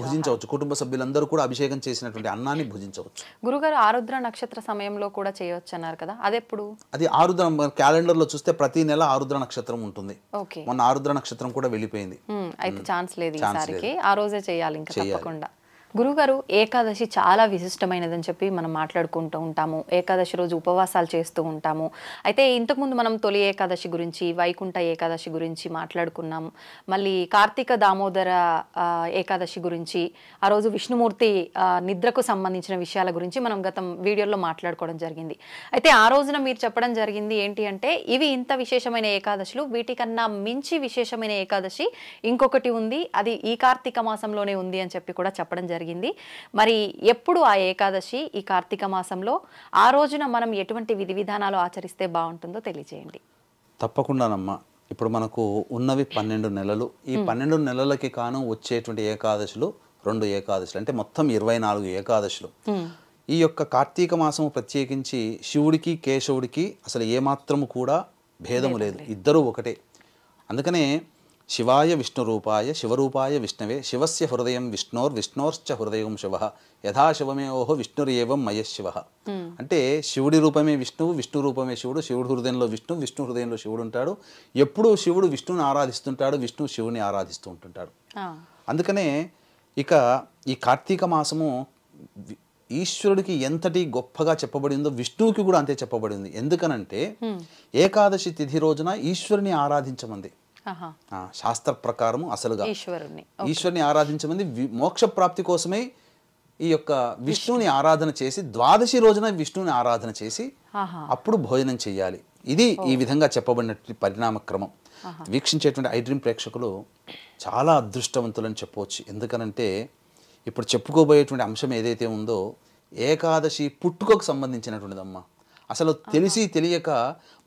భుజించవచ్చు. కుటుంబ సభ్యులందరూ కూడా అభిషేకం చేసినటువంటి అన్నాన్ని భుజించవచ్చు. గురుగారు, ఆరుద్ర నక్షత్ర సమయంలో కూడా చేయవచ్చు అన్నారు కదా, అదెప్పుడు? అది ఆరుద్ర క్యాలెండర్ లో చూస్తే ప్రతి నెల ఆరుద్ర నక్షత్రం ఉంటుంది. మొన్న ఆరుద్ర నక్షత్రం కూడా వెళ్ళిపోయింది. అయితే ఛాన్స్ లేదు ఈసారికి, ఆ రోజే చేయాలి ఇంకా తప్పకుండా. గురుగారు, ఏకాదశి చాలా విశిష్టమైనదని చెప్పి మనం మాట్లాడుకుంటూ ఉంటాము. ఏకాదశి రోజు ఉపవాసాలు చేస్తూ ఉంటాము. అయితే ఇంతకుముందు మనం తొలి ఏకాదశి గురించి, వైకుంఠ ఏకాదశి గురించి మాట్లాడుకున్నాం. మళ్ళీ కార్తీక దామోదర ఏకాదశి గురించి, ఆ రోజు విష్ణుమూర్తి నిద్రకు సంబంధించిన విషయాల గురించి మనం గత వీడియోలో మాట్లాడుకోవడం జరిగింది. అయితే ఆ రోజున మీరు చెప్పడం జరిగింది ఏంటి అంటే, ఇవి ఇంత విశేషమైన ఏకాదశులు, వీటికన్నా మించి విశేషమైన ఏకాదశి ఇంకొకటి ఉంది, అది ఈ కార్తీక మాసంలోనే ఉంది అని చెప్పి కూడా చెప్పడం జరిగింది. మరి ఎప్పుడు ఆ ఏకాదశి ఈ కార్తీక మాసంలో, ఆ రోజున మనం ఎటువంటి విధి విధానాలు ఆచరిస్తే బాగుంటుందో తెలియజేయండి. తప్పకుండానమ్మా. ఇప్పుడు మనకు ఉన్నవి 12 నెలలు. ఈ 12 నెలలకి కాను వచ్చేటువంటి ఏకాదశులు 2 ఏకాదశులు, అంటే మొత్తం 24 ఏకాదశులు. ఈ యొక్క కార్తీక మాసము ప్రత్యేకించి శివుడికి కేశవుడికి అసలు ఏమాత్రము కూడా భేదము లేదు, ఇద్దరూ ఒకటే. అందుకనే శివాయ విష్ణురూపాయ శివరూపాయ విష్ణవే శివస్య హృదయం విష్ణోర్విష్ణోశ్చ హృదయం శివ యథా శివమేవోహో విష్ణురేవం మయశివ. అంటే శివుడి రూపమే విష్ణువు, విష్ణు రూపమే శివుడు, శివుడి హృదయంలో విష్ణు, విష్ణు హృదయంలో శివుడు ఉంటాడు. ఎప్పుడూ శివుడు విష్ణువుని ఆరాధిస్తుంటాడు, విష్ణువు శివుని ఆరాధిస్తూ ఉంటుంటాడు. అందుకనే ఇక ఈ కార్తీక మాసము ఈశ్వరుడికి ఎంతటి గొప్పగా చెప్పబడిందో విష్ణువుకి కూడా అంతే చెప్పబడింది. ఎందుకనంటే ఏకాదశి తిథి రోజున ఈశ్వరుని ఆరాధించమంది శాస్త్ర ప్రకారము. అసలుగా ఈశ్వరుని ఆరాధించమంది మోక్ష ప్రాప్తి కోసమే ఈ యొక్క విష్ణువుని ఆరాధన చేసి, ద్వాదశి రోజున విష్ణువుని ఆరాధన చేసి అప్పుడు భోజనం చేయాలి. ఇది ఈ విధంగా చెప్పబడినటువంటి పరిణామక్రమం. వీక్షించేటువంటి ఐడ్రీమ్ ప్రేక్షకులు చాలా అదృష్టవంతులని చెప్పవచ్చు. ఎందుకనంటే ఇప్పుడు చెప్పుకోబోయేటువంటి అంశం ఏదైతే ఉందో ఏకాదశి పుట్టుకకు సంబంధించినటువంటిదమ్మా. అసలు తెలిసి తెలియక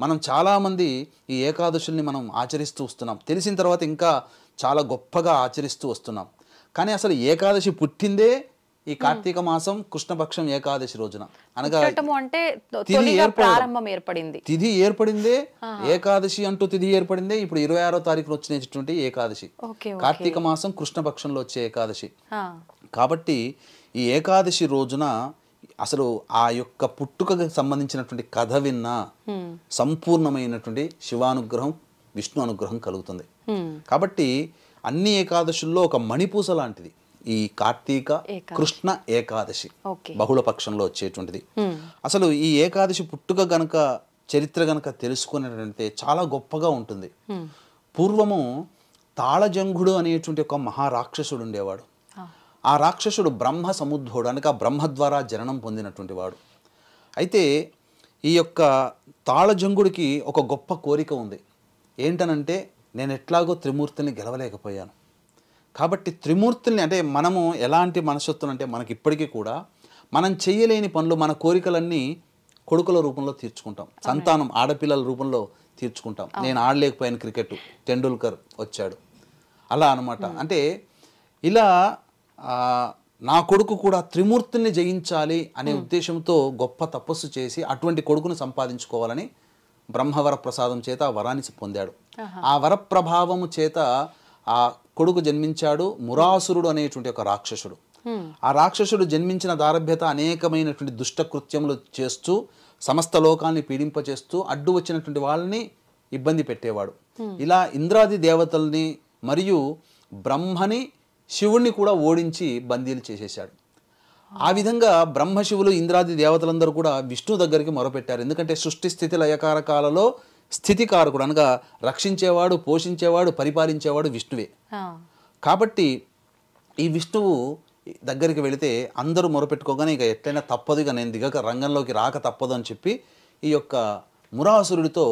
మనం చాలామంది ఈ ఏకాదశుల్ని మనం ఆచరిస్తూ వస్తున్నాం. తెలిసిన తర్వాత ఇంకా చాలా గొప్పగా ఆచరిస్తూ వస్తున్నాం. కానీ అసలు ఏకాదశి పుట్టిందే ఈ కార్తీక మాసం కృష్ణపక్షం ఏకాదశి రోజున అనగా పుట్టటము అంటే తొలిగా ప్రారంభం ఏర్పడింది. తిథి ఏర్పడిందే ఏకాదశి అంటూ తిథి ఏర్పడిందే ఇప్పుడు 26వ తారీఖున వచ్చినటువంటి ఏకాదశి. కార్తీక మాసం కృష్ణపక్షంలో వచ్చే ఏకాదశి కాబట్టి ఈ ఏకాదశి రోజున అసలు ఆ యొక్క పుట్టుకకు సంబంధించినటువంటి కథ విన్నా సంపూర్ణమైనటువంటి శివానుగ్రహం విష్ణు అనుగ్రహం కలుగుతుంది. కాబట్టి అన్ని ఏకాదశుల్లో ఒక మణిపూస లాంటిది ఈ కార్తీక కృష్ణ ఏకాదశి, బహుళ పక్షంలో వచ్చేటువంటిది. అసలు ఈ ఏకాదశి పుట్టుక గనక చరిత్ర గనక తెలుసుకునేటంటే చాలా గొప్పగా ఉంటుంది. పూర్వము తాళజంఘుడు అనేటువంటి ఒక మహారాక్షసుడు ఉండేవాడు. ఆ రాక్షసుడు బ్రహ్మ సముద్భవుడు అనగా బ్రహ్మ ద్వారా జననం పొందినటువంటి వాడు. అయితే ఈ యొక్క తాళజంగుడికి ఒక గొప్ప కోరిక ఉంది. ఏంటనంటే నేను ఎట్లాగో త్రిమూర్తుల్ని గెలవలేకపోయాను కాబట్టి త్రిమూర్తుల్ని, అంటే మనము ఎలాంటి మనస్తత్వం అంటే మనకి ఇప్పటికీ కూడా మనం చేయలేని పనులు మన కోరికలన్నీ కొడుకుల రూపంలో తీర్చుకుంటాం, సంతానం ఆడపిల్లల రూపంలో తీర్చుకుంటాం. నేను ఆడలేకపోయాను క్రికెట్, టెండూల్కర్ వచ్చాడు అలా అనమాట. అంటే ఇలా నా కొడుకు కూడా త్రిమూర్తుల్ని జయించాలి అనే ఉద్దేశంతో గొప్ప తపస్సు చేసి అటువంటి కొడుకును సంపాదించుకోవాలని బ్రహ్మవర ప్రసాదం చేత ఆ వరాన్ని పొందాడు. ఆ వర ప్రభావము చేత ఆ కొడుకు జన్మించాడు మురాసురుడు అనేటువంటి ఒక రాక్షసుడు. ఆ రాక్షసుడు జన్మించిన దారభ్యత అనేకమైనటువంటి దుష్టకృత్యములు చేస్తూ సమస్త లోకాన్ని పీడింపచేస్తూ అడ్డు వచ్చినటువంటి వాళ్ళని ఇబ్బంది పెట్టేవాడు. ఇలా ఇంద్రాది దేవతల్ని మరియు బ్రహ్మని శివుణ్ణి కూడా ఓడించి బందీలు చేసేశాడు. ఆ విధంగా బ్రహ్మశివులు ఇంద్రాది దేవతలందరూ కూడా విష్ణు దగ్గరికి మొరపెట్టారు. ఎందుకంటే సృష్టి స్థితి లయకారకాలలో స్థితికారకుడు అనగా రక్షించేవాడు, పోషించేవాడు, పరిపాలించేవాడు విష్ణువే. కాబట్టి ఈ విష్ణువు దగ్గరికి వెళితే అందరూ మొరపెట్టుకోగానే ఇక ఎట్లయినా తప్పదు, ఇక నేను దిగక రంగంలోకి రాక తప్పదు అని చెప్పి ఈ యొక్క మురాసురుడితో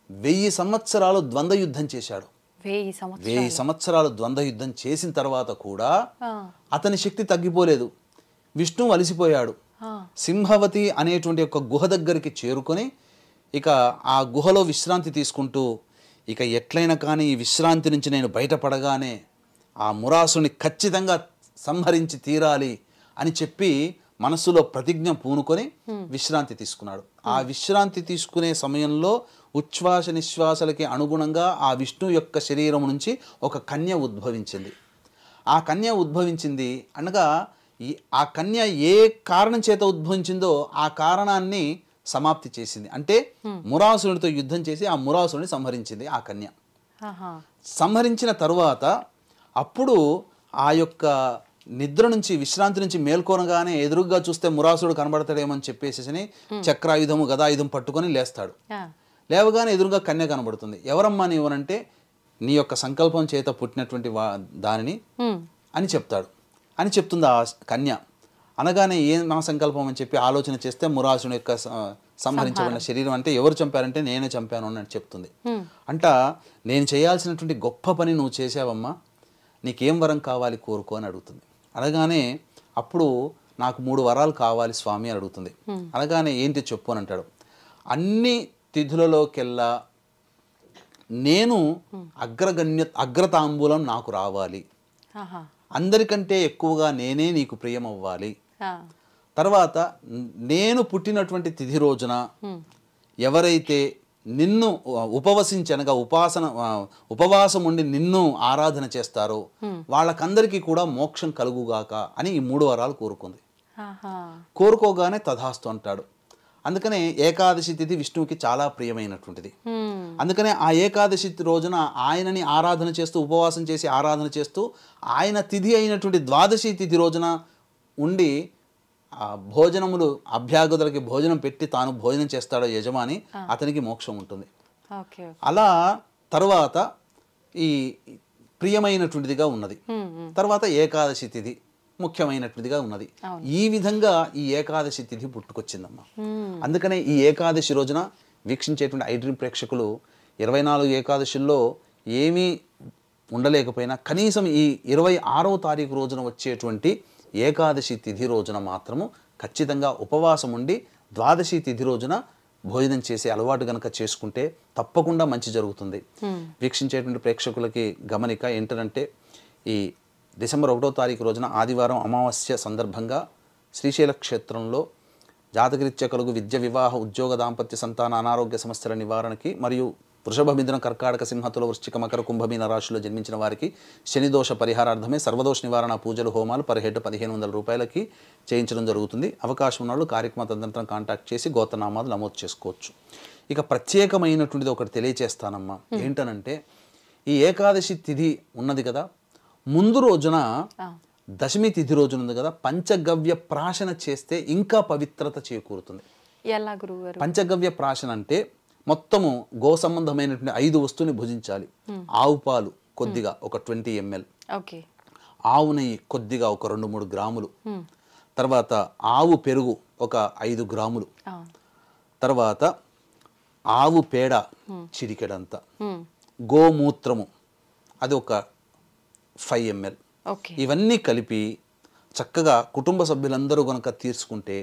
1000 సంవత్సరాలు ద్వంద్వ యుద్ధం చేశాడు. 1000 సంవత్సరాలు ద్వంద్వ యుద్ధం చేసిన తర్వాత కూడా అతని శక్తి తగ్గిపోలేదు. విష్ణువు అలసిపోయాడు. సింహవతి అనేటువంటి ఒక గుహ దగ్గరికి చేరుకొని ఇక ఆ గుహలో విశ్రాంతి తీసుకుంటూ ఇక ఎట్లయినా కానీ ఈ విశ్రాంతి నుంచి నేను బయటపడగానే ఆ మురాసుని ఖచ్చితంగా సంహరించి తీరాలి అని చెప్పి మనస్సులో ప్రతిజ్ఞ పూనుకొని విశ్రాంతి తీసుకున్నాడు. ఆ విశ్రాంతి తీసుకునే సమయంలో ఉచ్ఛ్వాస నిశ్వాసలకి అనుగుణంగా ఆ విష్ణు యొక్క శరీరం నుంచి ఒక కన్య ఉద్భవించింది. ఆ కన్య ఉద్భవించింది అనగా ఆ కన్య ఏ కారణం చేత ఉద్భవించిందో ఆ కారణాన్ని సమాప్తి చేసింది. అంటే మురాసురుడితో యుద్ధం చేసి ఆ మురాసురుని సంహరించింది ఆ కన్య. సంహరించిన తరువాత అప్పుడు ఆ యొక్క నిద్ర నుంచి విశ్రాంతి నుంచి మేల్కొనగానే ఎదురుగా చూస్తే మురాసురుడు కనబడతాడేమని చెప్పేసి చక్రాయుధము గదాయుధం పట్టుకొని లేస్తాడు. లేవగానే ఎదురుగా కన్య కనబడుతుంది. ఎవరమ్మా నీవనంటే నీ యొక్క సంకల్పం చేత పుట్టినటువంటి దానిని అని చెప్తాడు. అని చెప్తుంది ఆ కన్య. అనగానే ఏం నా సంకల్పం అని చెప్పి ఆలోచన చేస్తే మురాసుని యొక్క సంహరించబడిన శరీరం అంటే ఎవరు చంపారంటే నేనే చంపాను అని చెప్తుంది. అంట నేను చేయాల్సినటువంటి గొప్ప పని నువ్వు చేసావమ్మా, నీకేం వరం కావాలి కోరుకో అని అడుగుతుంది. అనగానే అప్పుడు నాకు 3 వరాలు కావాలి స్వామి అని అడుగుతుంది. అనగానే ఏంటి చెప్పు అని అంటాడు. అన్ని తిథులలోకెల్లా నేను అగ్రతాంబూలం నాకు రావాలి, అందరికంటే ఎక్కువగా నేనే నీకు ప్రియం అవ్వాలి. తర్వాత నేను పుట్టినటువంటి తిథి రోజున ఎవరైతే నిన్ను ఉపవసించనగా ఉపవాసం ఉండి నిన్ను ఆరాధన చేస్తారో వాళ్ళకందరికీ కూడా మోక్షం కలుగుగాక అని ఈ 3 వరాలు కోరుకుంది. కోరుకోగానే తథాస్తు అంటాడు. అందుకనే ఏకాదశి తిథి విష్ణువుకి చాలా ప్రియమైనటువంటిది. అందుకనే ఆ ఏకాదశి రోజున ఆయనని ఆరాధన చేస్తూ ఉపవాసం చేసి ఆరాధన చేస్తూ ఆయన తిథి అయినటువంటి ద్వాదశి తిథి రోజున ఉండి ఆ భోజనములు అభ్యాగతులకి భోజనం పెట్టి తాను భోజనం చేస్తాడో యజమాని, అతనికి మోక్షం ఉంటుంది. అలా తర్వాత ఈ ప్రియమైనటువంటిదిగా ఉన్నది. తర్వాత ఏకాదశి తిథి ముఖ్యమైనటువంటిదిగా ఉన్నది. ఈ విధంగా ఈ ఏకాదశి తిథి పుట్టుకొచ్చిందమ్మా. అందుకనే ఈ ఏకాదశి రోజున వీక్షించేటువంటి ఐడ్రీమ్ ప్రేక్షకులు 24 ఏకాదశుల్లో ఏమీ ఉండలేకపోయినా కనీసం ఈ 26వ తారీఖు రోజున వచ్చేటువంటి ఏకాదశి తిథి రోజున మాత్రము ఖచ్చితంగా ఉపవాసం ఉండి ద్వాదశి తిథి రోజున భోజనం చేసే అలవాటు గనక చేసుకుంటే తప్పకుండా మంచి జరుగుతుంది. వీక్షించేటువంటి ప్రేక్షకులకి గమనిక ఏంటంటే ఈ డిసెంబర్ 1వ తారీఖు రోజున ఆదివారం అమావాస్య సందర్భంగా శ్రీశైల క్షేత్రంలో జాతకరీత్యా కలుగు విద్య, వివాహ, ఉద్యోగ, దాంపత్య, సంతాన, అనారోగ్య సమస్యల నివారణకి మరియు వృషభ, మిథున, కర్కాటక, సింహతుల, వృశ్చిక, మకర, కుంభమీన రాశిలో జన్మించిన వారికి శనిదోష పరిహారార్థమే సర్వదోష నివారణ పూజలు, హోమాలు పర్ హెడ్ 1500 రూపాయలకి చేయించడం జరుగుతుంది. అవకాశం ఉన్న వాళ్ళు కార్యక్రమ తదనంతరం కాంటాక్ట్ చేసి గోత్రనామాలు నమోదు చేసుకోవచ్చు. ఇక ప్రత్యేకమైనటువంటిది ఒకటి తెలియచేస్తానమ్మా. ఏంటనంటే ఈ ఏకాదశి తిథి ఉన్నది కదా, ముందు రోజున దశమి తిథి రోజున ఉంది కదా, పంచగవ్య ప్రాశన చేస్తే ఇంకా పవిత్రత చేకూరుతుంది. ఎలా గురువుగారు? పంచగవ్య ప్రాశన అంటే మొత్తము గో సంబంధమైనటువంటి 5 వస్తువుని భుజించాలి. ఆవు పాలు కొద్దిగా ఒక 20 ml, ఆవు నెయ్యి కొద్దిగా ఒక 2-3 గ్రాములు, తర్వాత ఆవు పెరుగు ఒక 5 గ్రాములు, తర్వాత ఆవు పేడ చిటికెడంత, గోమూత్రము అది ఒక 5 ml. ఇవన్నీ కలిపి చక్కగా కుటుంబ సభ్యులందరూ కనుక తీసుకుంటే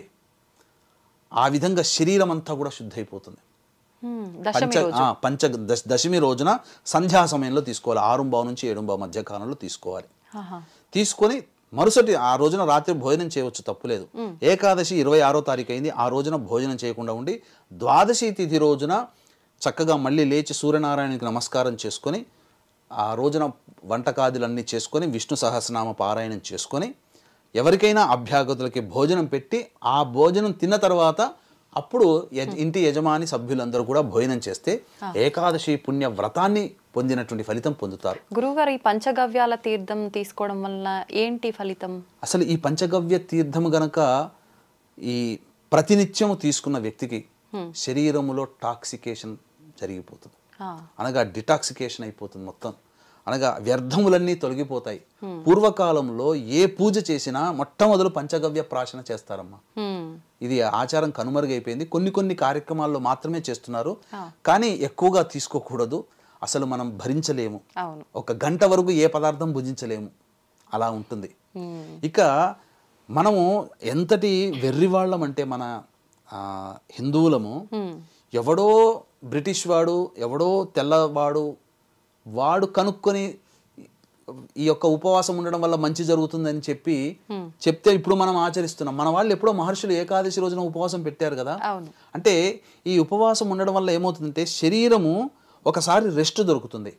ఆ విధంగా శరీరం అంతా కూడా శుద్ధైపోతుంది. దశమి రోజున సంధ్యా సమయంలో తీసుకోవాలి. 6:15 నుంచి 7:15 మధ్య కాలంలో తీసుకోవాలి. తీసుకొని మరుసటి ఆ రోజున రాత్రి భోజనం చేయవచ్చు, తప్పులేదు. ఏకాదశి 26వ తారీఖు అయింది, ఆ రోజున భోజనం చేయకుండా ఉండి ద్వాదశి తిథి రోజున చక్కగా మళ్ళీ లేచి సూర్యనారాయణకి నమస్కారం చేసుకొని ఆ రోజున వంటకాదులన్నీ చేసుకొని విష్ణు సహస్రనామ పారాయణం చేసుకొని ఎవరికైనా అభ్యాగతులకి భోజనం పెట్టి ఆ భోజనం తిన్న తర్వాత అప్పుడు ఇంటి యజమాని సభ్యులందరూ కూడా భోజనం చేస్తే ఏకాదశి పుణ్య వ్రతాన్ని పొందినటువంటి ఫలితం పొందుతారు. గురువుగారు, ఈ పంచగవ్యాల తీర్థం తీసుకోవడం వల్ల ఏంటి ఫలితం? అసలు ఈ పంచగవ్య తీర్థం గనక ఈ ప్రతినిత్యము తీసుకున్న వ్యక్తికి శరీరములో టాక్సికేషన్ జరిగిపోతుంది, అనగా డిటాక్సికేషన్ అయిపోతుంది మొత్తం, అనగా వ్యర్థములన్నీ తొలగిపోతాయి. పూర్వకాలంలో ఏ పూజ చేసినా మొట్టమొదలు పంచగవ్య ప్రాశన చేస్తారమ్మా. ఇది ఆచారం కనుమరుగైపోయింది. కొన్ని కార్యక్రమాల్లో మాత్రమే చేస్తున్నారు, కానీ ఎక్కువగా తీసుకోకూడదు. అసలు మనం భరించలేము, 1 గంట వరకు ఏ పదార్థం భుజించలేము, అలా ఉంటుంది. ఇక మనము ఎంతటి వెర్రివాళ్ళం అంటే మన హిందువులము, ఎవడో బ్రిటిష్ వాడు, ఎవడో తెల్లవాడు, వాడు కనుక్కొని ఈ యొక్క ఉపవాసం ఉండడం వల్ల మంచి జరుగుతుందని చెప్తే ఇప్పుడు మనం ఆచరిస్తున్నాం. మన వాళ్ళు ఎప్పుడో మహర్షులు ఏకాదశి రోజున ఉపవాసం పెట్టారు కదా. అంటే ఈ ఉపవాసం ఉండడం వల్ల ఏమవుతుందంటే శరీరము ఒకసారి రెస్ట్ దొరుకుతుంది.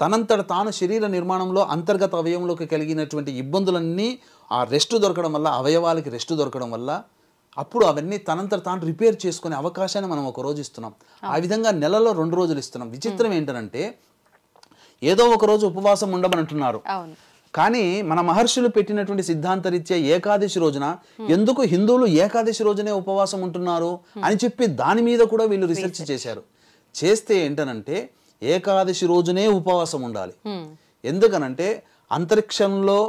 తనంతట తాను శరీర నిర్మాణంలో అంతర్గత అవయవంలోకి కలిగినటువంటి ఇబ్బందులన్నీ ఆ రెస్ట్ దొరకడం వల్ల, అవయవాలకి రెస్ట్ దొరకడం వల్ల అప్పుడు అవన్నీ తనంతట తాను రిపేర్ చేసుకునే అవకాశాన్ని మనం ఒక రోజు ఇస్తున్నాం. ఆ విధంగా నెలలో 2 రోజులు ఇస్తున్నాం. విచిత్రం ఏంటంటే ఏదో ఒక రోజు ఉపవాసం ఉండమనంటున్నారు, కానీ మన మహర్షులు పెట్టినటువంటి సిద్ధాంతరీత్యా ఏకాదశి రోజున ఎందుకు హిందువులు ఏకాదశి రోజునే ఉపవాసం ఉంటున్నారు అని చెప్పి దాని మీద కూడా వీళ్ళు రీసెర్చ్ చేశారు. చేస్తే ఏంటనంటే ఏకాదశి రోజునే ఉపవాసం ఉండాలి. ఎందుకనంటే అంతరిక్షంలో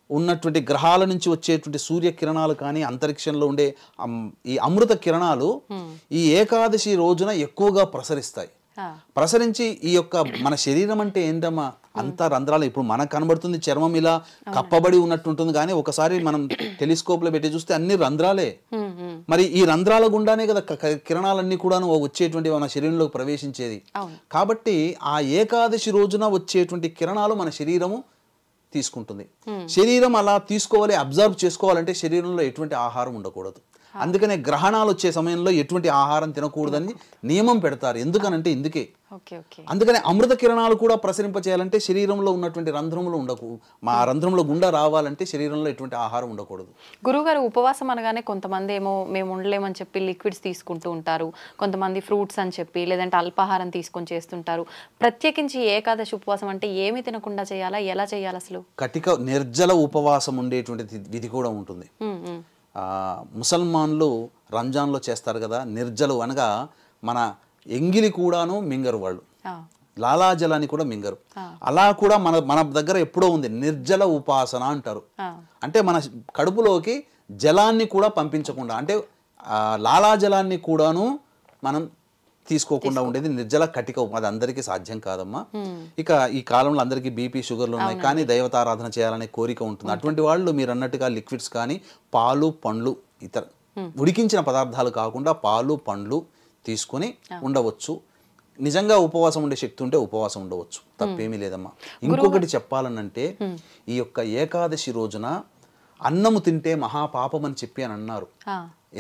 ఉన్నటువంటి గ్రహాల నుంచి వచ్చేటువంటి సూర్య కిరణాలు కానీ అంతరిక్షంలో ఉండే ఈ అమృత కిరణాలు ఈ ఏకాదశి రోజున ఎక్కువగా ప్రసరిస్తాయి. ప్రసరించి ఈ యొక్క మన శరీరం అంటే ఏంటమ్మా, అంతా రంధ్రాలు. ఇప్పుడు మనకు కనబడుతుంది చర్మం ఇలా కప్పబడి ఉన్నట్టు ఉంటుంది, కానీ ఒకసారి మనం టెలిస్కోప్ లో పెట్టి చూస్తే అన్ని రంధ్రాలే. మరి ఈ రంధ్రాల గుండానే కదా కిరణాలన్నీ కూడాను వచ్చేటువంటి మన శరీరంలోకి ప్రవేశించేది. కాబట్టి ఆ ఏకాదశి రోజున వచ్చేటువంటి కిరణాలు మన శరీరము తీసుకుంటుంది. శరీరం అలా తీసుకోవాలి, అబ్జర్వ్ చేసుకోవాలంటే శరీరంలో ఎటువంటి ఆహారం ఉండకూడదు. అందుకనే గ్రహణాలు వచ్చే సమయంలో ఎటువంటి ఆహారం తినకూడదని నియమం పెడతారు. ఎందుకనంటే ఇందుకే. అందుకనే అమృత కిరణాలు కూడా ప్రసరింపచేయాలంటే శరీరంలో ఉన్నటువంటి రంధ్రములు ఉండకు, మా రంధ్రంలో గుండా రావాలంటే శరీరంలో ఎటువంటి ఆహారం ఉండకూడదు. గురువుగారు, ఉపవాసం అనగానే కొంతమంది ఏమో మేము ఉండలేమని చెప్పి లిక్విడ్స్ తీసుకుంటూ ఉంటారు, కొంతమంది ఫ్రూట్స్ అని చెప్పి లేదంటే అల్పాహారం తీసుకొని చేస్తుంటారు. ప్రత్యేకించి ఏకాదశి ఉపవాసం అంటే ఏమి తినకుండా చేయాలా, ఎలా చేయాలి అసలు? కటిక నిర్జల ఉపవాసం ఉండేటువంటి విధి కూడా ఉంటుంది. ముసల్మాన్లు రంజాన్లో చేస్తారు కదా నిర్జలు, అనగా మన ఎంగిలి కూడాను మింగరు వాళ్ళు, లాలాజలాన్ని కూడా మింగరు. అలా కూడా మన దగ్గర ఎప్పుడో ఉంది నిర్జల ఉపాసన అంటారు. అంటే మన కడుపులోకి జలాన్ని కూడా పంపించకుండా, అంటే లాలాజలాన్ని కూడాను మనం తీసుకోకుండా ఉండేది నిర్జల కటిక. అది అందరికీ సాధ్యం కాదమ్మా. ఇక ఈ కాలంలో అందరికీ బీపీ షుగర్లు ఉన్నాయి, కానీ దైవతారాధన చేయాలనే కోరిక ఉంటుంది. అటువంటి వాళ్ళు మీరు అన్నట్టుగా లిక్విడ్స్ కానీ పాలు పండ్లు ఇతర ఉడికించిన పదార్థాలు కాకుండా పాలు పండ్లు తీసుకొని ఉండవచ్చు. నిజంగా ఉపవాసం ఉండే శక్తి ఉంటే ఉపవాసం ఉండవచ్చు, తప్పేమీ లేదమ్మా. ఇంకొకటి చెప్పాలనంటే ఈ యొక్క ఏకాదశి రోజున అన్నము తింటే మహాపాపం అని చెప్పి అని అన్నారు.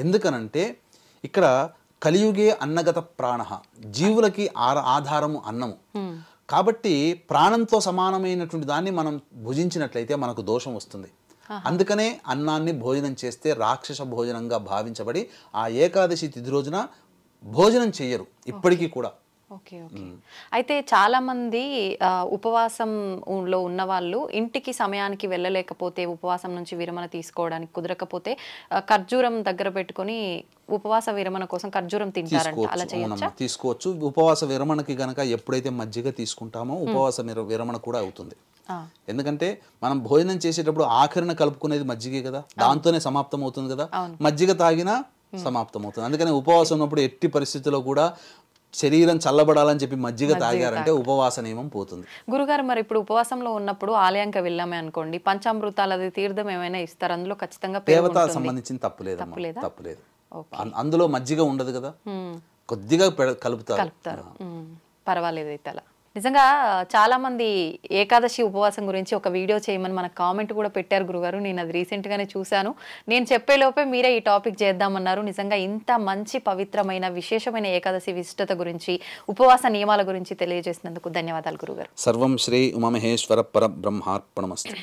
ఎందుకనంటే ఇక్కడ కలియుగే అన్నగత ప్రాణ, జీవులకి ఆధారము అన్నము. కాబట్టి ప్రాణంతో సమానమైనటువంటి దాన్ని మనం భుజించినట్లయితే మనకు దోషం వస్తుంది. అందుకనే అన్నాన్ని భోజనం చేస్తే రాక్షస భోజనంగా భావించబడి ఆ ఏకాదశి తిథి రోజున భోజనం చెయ్యరు ఇప్పటికీ కూడా. Okay okay. అయితే చాలా మంది ఉపవాసంలో ఉన్న వాళ్ళు ఇంటికి సమయానికి వెళ్ళలేకపోతే, ఉపవాసం నుంచి విరమణ తీసుకోవడానికి కుదరకపోతే ఖర్జూరం దగ్గర పెట్టుకొని ఉపవాస విరమణ కోసం ఖర్జూరం తింటారంట. అలా చేయొచ్చా? తీసుకోవచ్చు. ఉపవాస విరమణకి గనక ఎప్పుడైతే మజ్జిగ తీసుకుంటామో ఉపవాస విరమణ కూడా అవుతుంది. ఎందుకంటే మనం భోజనం చేసేటప్పుడు ఆఖరిన కలుపుకునేది మజ్జిగే కదా, దాంతోనే సమాప్తం అవుతుంది కదా. మజ్జిగ తాగినా సమాప్తం అవుతుంది. అందుకని ఉపవాసం ఉన్నప్పుడు ఎట్టి పరిస్థితుల్లో కూడా శరీరం చల్లబడాలని చెప్పి మజ్జిగ తాగారంటే ఉపవాస నియమం పోతుంది. గురుగారు, మరి ఇప్పుడు ఉపవాసంలో ఉన్నప్పుడు ఆలయానికి వెళ్ళామే అనుకోండి, పంచామృతాలు అది తీర్థం ఏమైనా ఇస్తారు, అందులో ఖచ్చితంగా దేవత సంబంధించిన తప్పులేదు. అందులో మజ్జిగ ఉండదు కదా, కొద్దిగా కలుపుతారు. పర్వాలేదు అయితే. అలా నిజంగా చాలా మంది ఏకాదశి ఉపవాసం గురించి ఒక వీడియో చేయమని మనకు కామెంట్ కూడా పెట్టారు గురుగారు. నేను అది రీసెంట్గానే చూశాను. నేను చెప్పేలోపే మీరే ఈ టాపిక్ చేద్దామన్నారు. నిజంగా ఇంత మంచి పవిత్రమైన విశేషమైన ఏకాదశి విశిష్టత గురించి, ఉపవాస నియమాల గురించి తెలియజేసినందుకు ధన్యవాదాలు గురుగారు. సర్వం శ్రీ ఉమామహేశ్వర పరబ్రహ్మార్పణమస్తు.